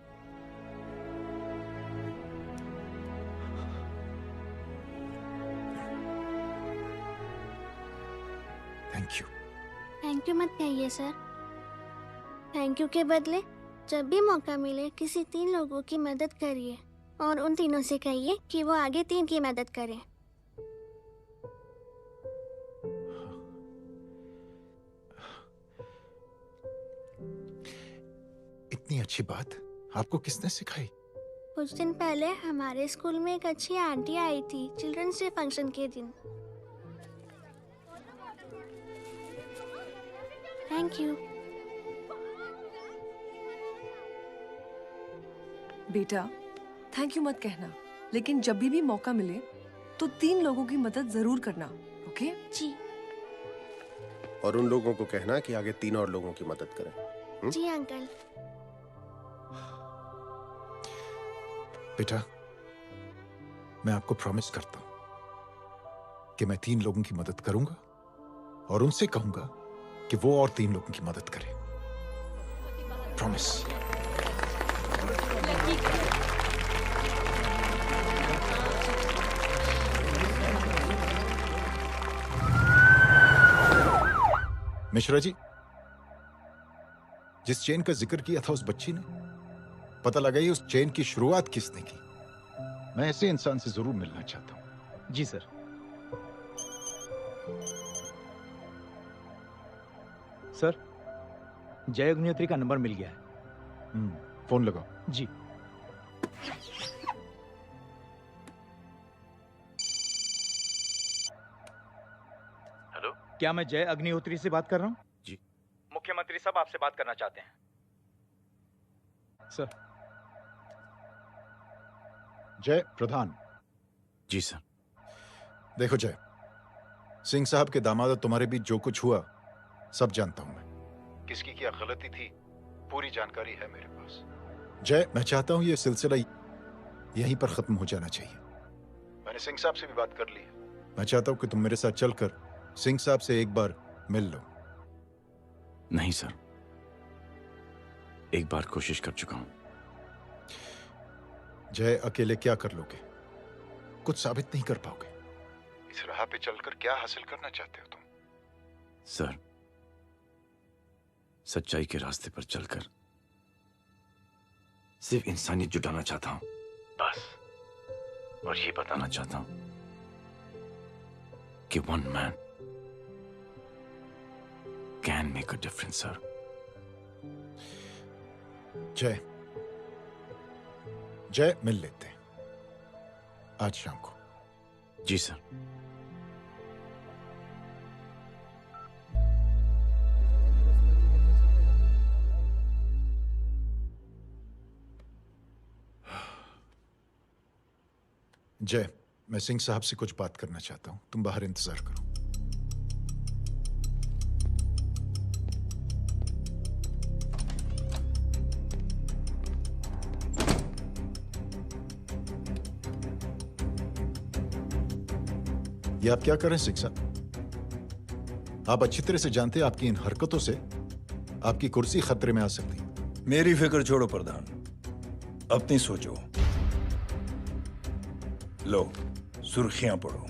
Thank you. थैंक यू मत कहिए सर। थैंक यू के बदले जब भी मौका मिले किसी 3 लोगों की मदद करिए और उन तीनों से कहिए कि वो आगे 3 की मदद करें। इतनी अच्छी बात आपको किसने सिखाई? कुछ दिन पहले हमारे स्कूल में एक अच्छी आंटी आई थी चिल्ड्रंस डे फंक्शन के दिन। Thank you. बेटा थैंक यू मत कहना, लेकिन जब भी मौका मिले तो 3 लोगों की मदद जरूर करना, ओके? जी। और उन लोगों को कहना कि आगे 3 और लोगों की मदद करें। जी अंकल। बेटा, मैं आपको प्रॉमिस करता हूं कि मैं 3 लोगों की मदद करूंगा और उनसे कहूंगा कि वो और 3 लोगों की मदद करें। प्रॉमिस। मिश्रा जी, जिस चेन का जिक्र किया था उस बच्ची ने, पता लगाइए उस चेन की शुरुआत किसने की। मैं ऐसे इंसान से जरूर मिलना चाहता हूं। जी सर। सर, जय अग्निहोत्री का नंबर मिल गया है। फोन लगाओ। जी। हेलो, क्या मैं जय अग्निहोत्री से बात कर रहा हूँ? जी। मुख्यमंत्री साहब आपसे बात करना चाहते हैं। सर। जय प्रधान। जी सर। देखो जय, सिंह साहब के दामाद तुम्हारे बीच जो कुछ हुआ सब जानता हूं मैं। किसकी क्या गलती थी पूरी जानकारी है मेरे पास। जय, मैं चाहता हूं ये सिलसिला यहीं पर खत्म हो जाना चाहिए। मैंने सिंह साहब से भी बात कर ली है। मैं चाहता हूं कि तुम मेरे साथ चलकर सिंह साहब से एक बार मिल लो। नहीं सर, एक बार कोशिश कर चुका हूं। जय, अकेले क्या कर लोगे? कुछ साबित नहीं कर पाओगे। इस राह पे चलकर क्या हासिल करना चाहते हो तुम? सर, सच्चाई के रास्ते पर चलकर सिर्फ इंसानियत जुटाना चाहता हूं, बस। और ये बताना चाहता हूं कि one man can make a difference, sir. जय, जय, मिल लेते हैं आज शाम को। जी सर। जय, मैं सिंह साहब से कुछ बात करना चाहता हूं। तुम बाहर इंतजार करो। ये आप क्या कर रहे हैं सिंह साहब? आप अच्छी तरह से जानते हैं आपकी इन हरकतों से आपकी कुर्सी खतरे में आ सकती है। मेरी फिक्र छोड़ो प्रधान, अपनी सोचो। लो, सुर्खियां पढ़ो।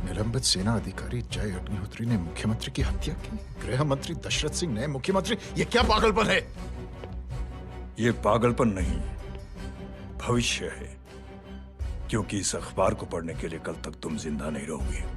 निलंबित सेना अधिकारी जय अग्निहोत्री ने मुख्यमंत्री की हत्या की। गृह मंत्री दशरथ सिंह नए मुख्यमंत्री। ये क्या पागलपन है? ये पागलपन नहीं, भविष्य है, क्योंकि इस अखबार को पढ़ने के लिए कल तक तुम जिंदा नहीं रहोगे।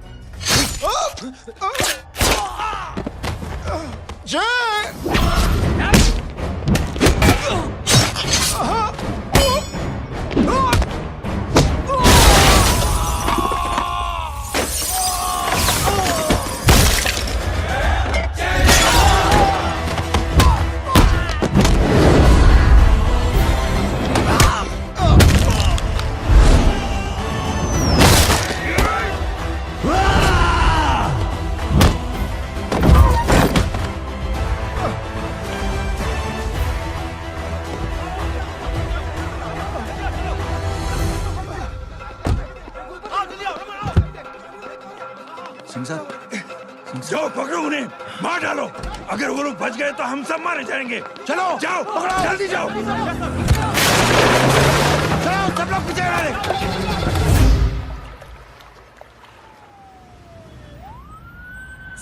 जाओ पकड़ो उन्हें, मार डालो। अगर वो लोग बच गए तो हम सब मारे जाएंगे। चलो जाओ, पकड़ो, जल्दी जाओ। सब लोग पीछे आ रहे।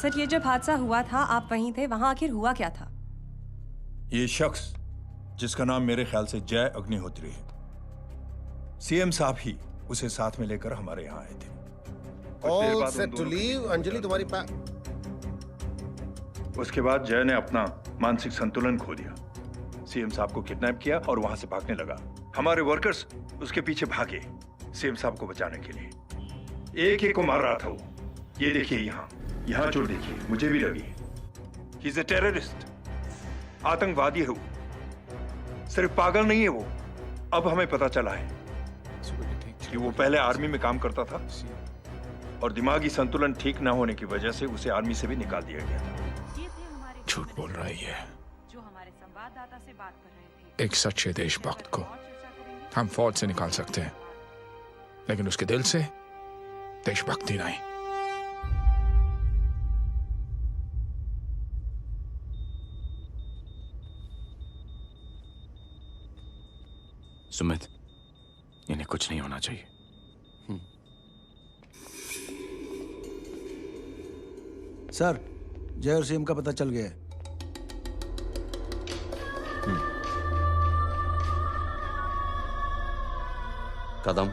सर ये जब हादसा हुआ था आप वहीं थे, वहां आखिर हुआ क्या था? ये शख्स जिसका नाम मेरे ख्याल से जय अग्निहोत्री है, सीएम साहब ही उसे साथ में लेकर हमारे यहाँ आए थे। All set to leave. Anjali तुम्हारी उसके बाद जय ने अपना मानसिक संतुलन खो दिया, सीएम साहब को किडनैप किया और वहां से भागने लगा। हमारे वर्कर्स उसके पीछे भागे सीएम साहब को बचाने के लिए। एक एक को मार रहा था वो। ये देखिए यहाँ चोट देखिए, मुझे भी लगी। ही इज अ टेररिस्ट, आतंकवादी है वो, सिर्फ पागल नहीं है वो। अब हमें पता चला है कि वो पहले आर्मी में काम करता था और दिमागी संतुलन ठीक न होने की वजह से उसे आर्मी से भी निकाल दिया गया था। झूठ बोल रही है। जो हमारे संवाददाता से बात कर रहे थे। एक सच्चे देशभक्त को हम फौज से निकाल सकते हैं, लेकिन उसके दिल से देशभक्ति नहीं। सुमित, इन्हें कुछ नहीं होना चाहिए। सर, जय और सीएम का पता चल गया है। कदम।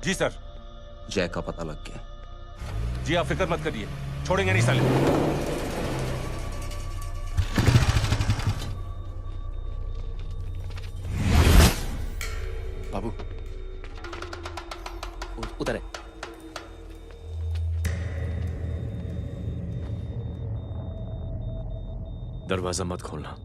जी सर। जय का पता लग गया। जी आप फिक्र मत करिए, छोड़ेंगे नहीं साले। बाबू उधर है। दरवाजा मत खोलना।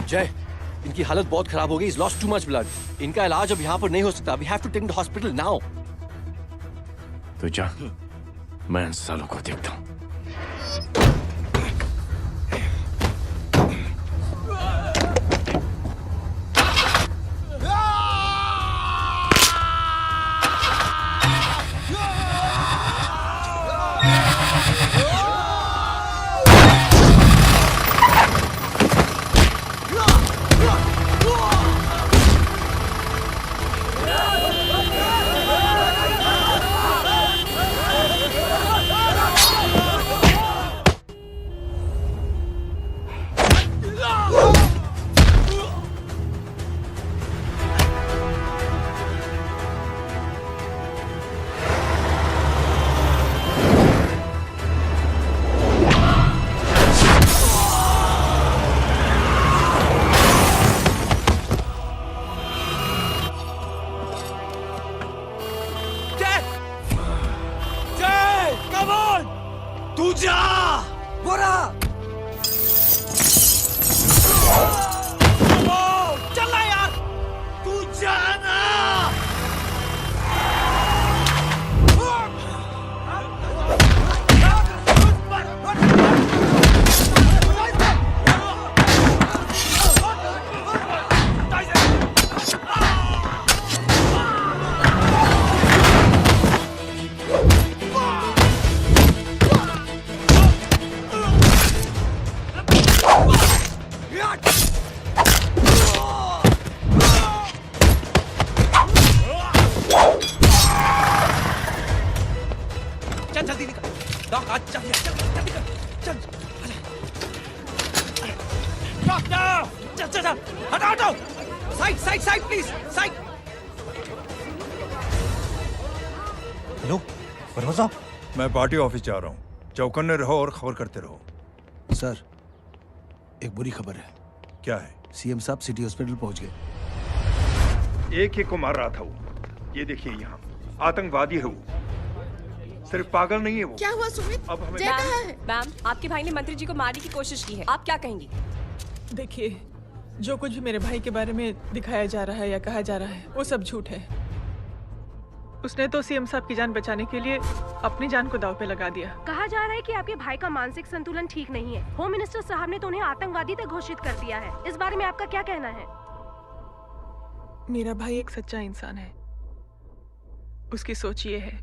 जय, इनकी हालत बहुत खराब हो गई। He's lost too much blood. इनका इलाज अब यहाँ पर नहीं हो सकता। We have to take him to hospital now. तो जा, मैं इन सालों को देखता हूँ। जल्दी निकल। डॉक आज चल जल्दी कर, चल डॉक चल चल चल, हटाओ हटाओ, side side side please, side. Hello Verma साहब, मैं पार्टी ऑफिस जा रहा हूँ, चौकन्ने रहो और खबर करते रहो। सर, एक बुरी खबर है। क्या है? सीएम साहब सिटी हॉस्पिटल पहुंच गए। एक को मार रहा था वो, ये देखिए यहाँ आतंकवादी है वो, सिर्फ पागल नहीं है वो। क्या हुआ सुमित? अब हमें मैम, आपके भाई ने मंत्री जी को मारने की कोशिश की है, आप क्या कहेंगी? देखिए, जो कुछ भी मेरे भाई के बारे में दिखाया जा रहा है या कहा जा रहा है वो सब झूठ है। उसने तो सीएम साहब की जान बचाने के लिए अपनी जान को दांव पे लगा दिया। कहा जा रहा है कि आपके भाई का मानसिक संतुलन ठीक नहीं है। होम मिनिस्टर साहब ने तो उन्हें आतंकवादी तक घोषित कर दिया है। इस बारे में आपका क्या कहना है? मेरा भाई एक सच्चा इंसान है। उसकी सोच ये है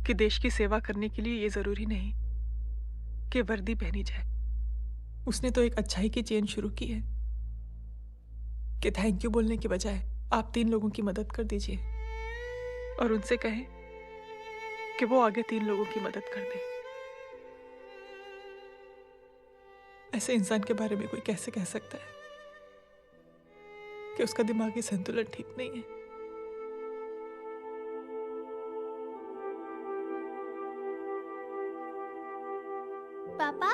कि देश की सेवा करने के लिए ये जरूरी नहीं कि वर्दी पहनी जाए। उसने तो एक अच्छाई की चेन शुरू की है कि थैंक यू बोलने के बजाय आप 3 लोगों की मदद कर दीजिए और उनसे कहें कि वो आगे 3 लोगों की मदद कर दे। ऐसे इंसान के बारे में कोई कैसे कह सकता है कि उसका दिमागी संतुलन ठीक नहीं है? पापा,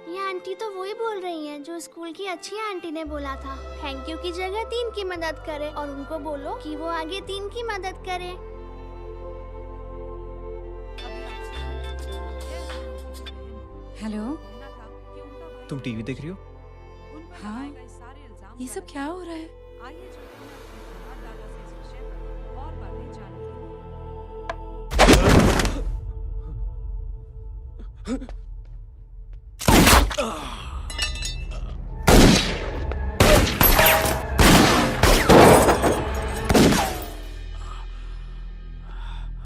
ये आंटी तो वही बोल रही हैं जो स्कूल की अच्छी आंटी ने बोला था, थैंक यू की जगह 3 की मदद करे और उनको बोलो कि वो आगे 3 की मदद करे। हेलो, तुम टीवी देख रही हो? हाँ, ये सब क्या हो रहा है?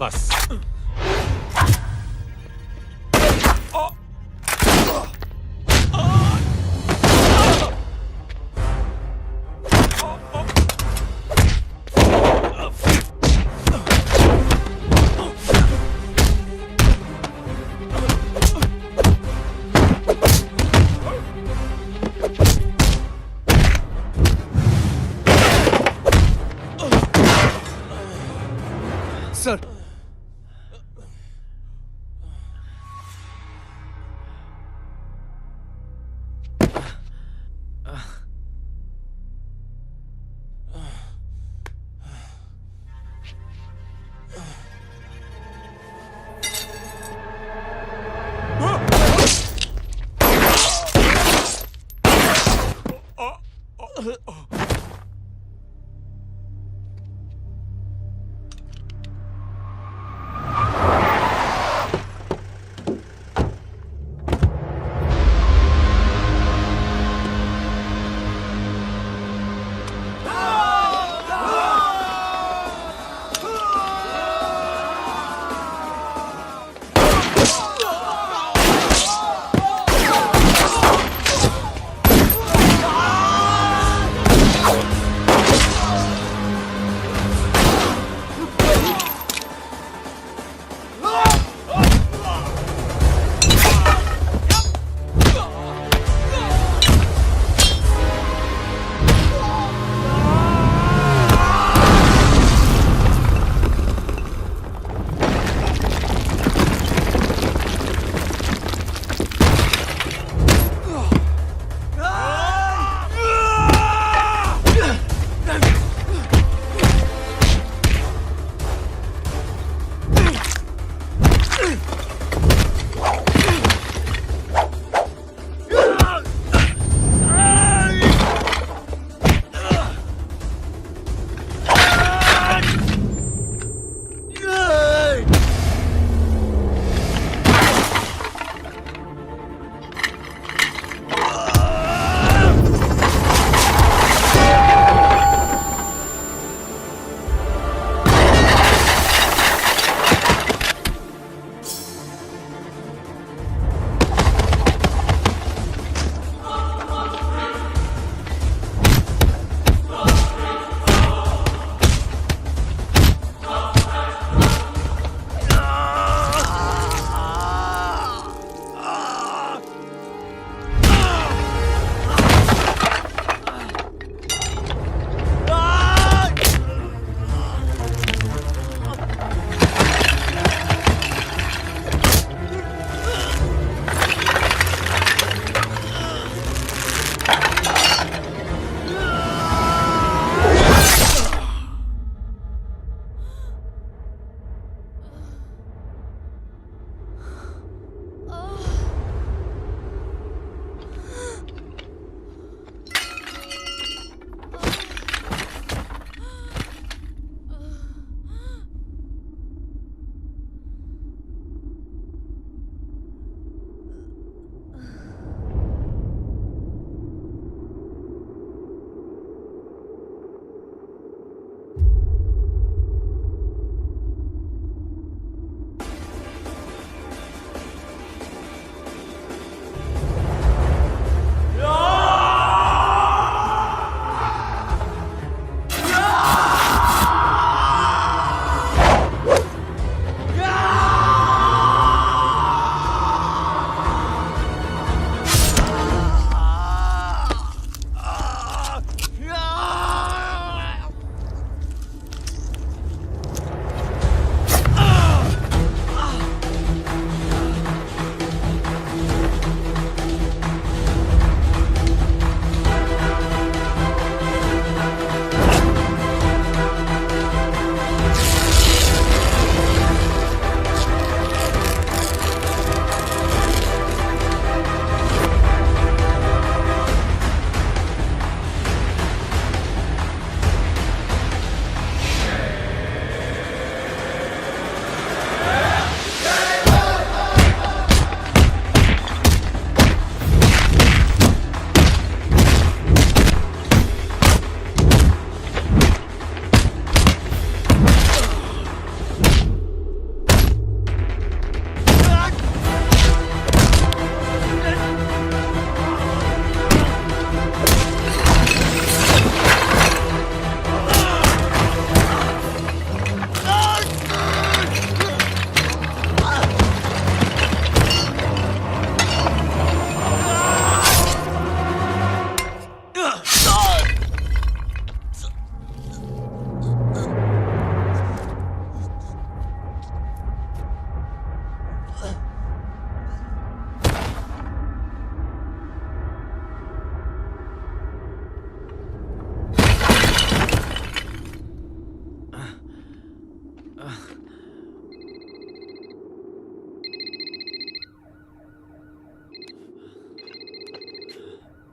बस सर,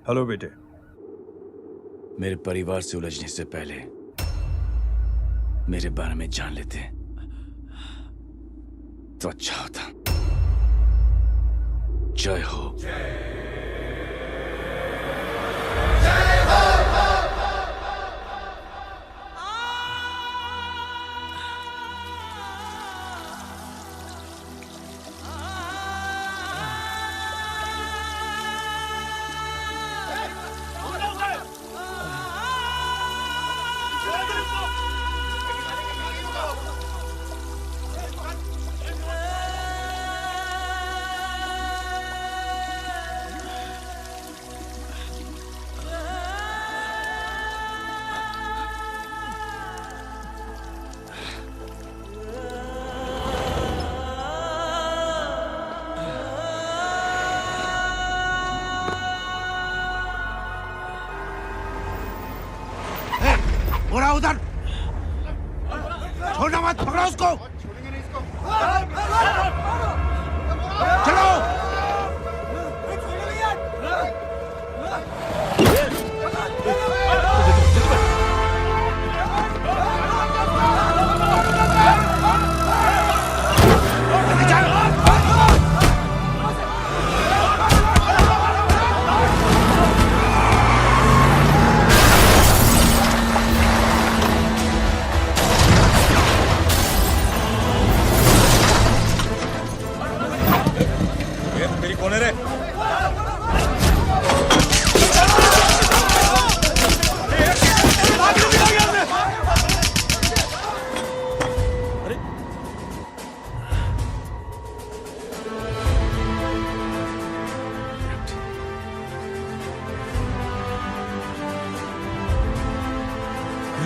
हेलो बेटे। मेरे परिवार से उलझने से पहले मेरे बारे में जान लेते तो अच्छा होता। जय हो। बोरा उधर, छोड़ना मत, पकड़ो उसको। चलो।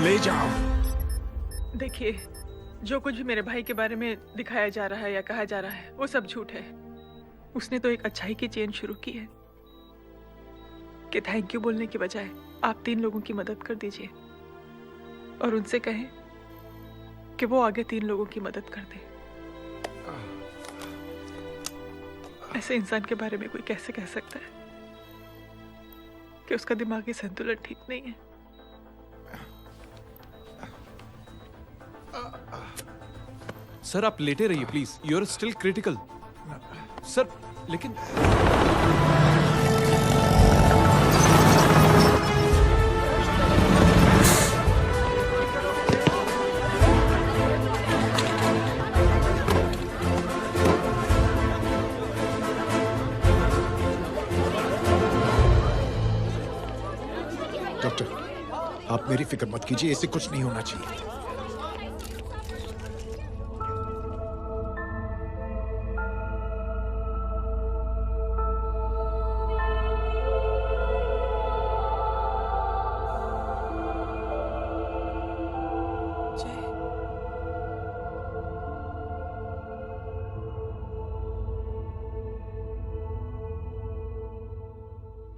ले जाओ। देखिए, जो कुछ भी मेरे भाई के बारे में दिखाया जा रहा है या कहा जा रहा है वो सब झूठ है। उसने तो एक अच्छाई की चेन शुरू की है कि थैंक यू बोलने के बजाय आप 3 लोगों की मदद कर दीजिए और उनसे कहें कि वो आगे 3 लोगों की मदद कर दे। ऐसे इंसान के बारे में कोई कैसे कह सकता है कि उसका दिमागी संतुलन ठीक नहीं है? सर आप लेटे रहिए please, you are still critical. Sir लेकिन डॉक्टर, आप मेरी फिक्र मत कीजिए, इससे कुछ नहीं होना चाहिए।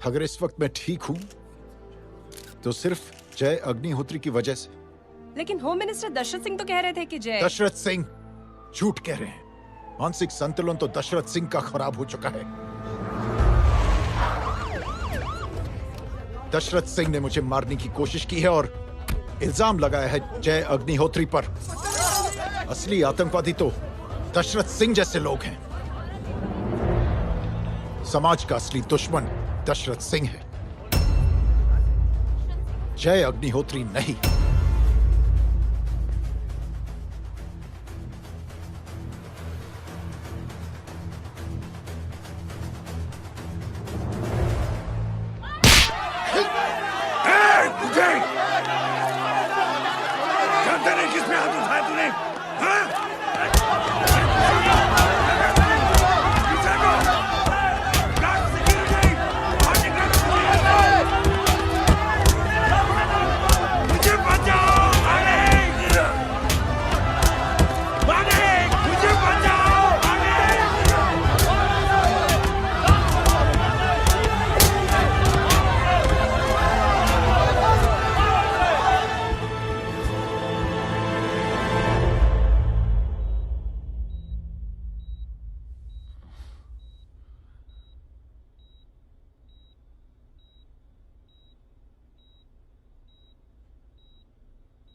अगर इस वक्त मैं ठीक हूं तो सिर्फ जय अग्निहोत्री की वजह से। लेकिन होम मिनिस्टर दशरथ सिंह तो कह रहे थे कि जय। दशरथ सिंह झूठ कह रहे हैं। मानसिक संतुलन तो दशरथ सिंह का खराब हो चुका है। दशरथ सिंह ने मुझे मारने की कोशिश की है और इल्जाम लगाया है जय अग्निहोत्री पर। असली आतंकवादी तो दशरथ सिंह जैसे लोग हैं। समाज का असली दुश्मन दशरथ सिंह है, जय अग्निहोत्री नहीं। जानते नहीं किस पे हाथ उठाया तूने?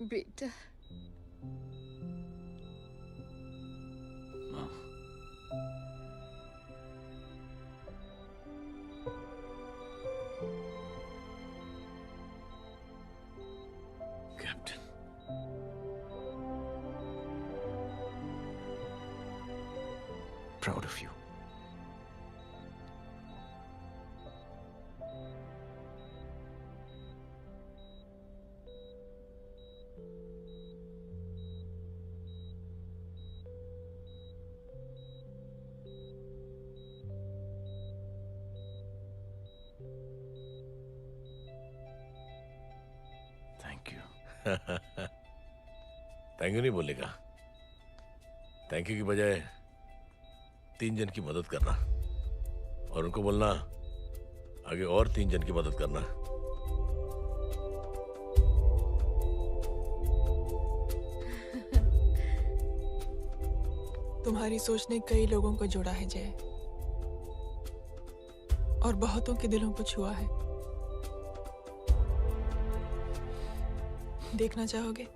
बेटा captain, proud of you. Thank you. Thank you नहीं बोलेगा, थैंक यू की बजाय 3 जन की मदद करना और उनको बोलना आगे और 3 जन की मदद करना। तुम्हारी सोच ने कई लोगों को जोड़ा है जय, और बहुतों के दिलों को छुआ है। देखना चाहोगे?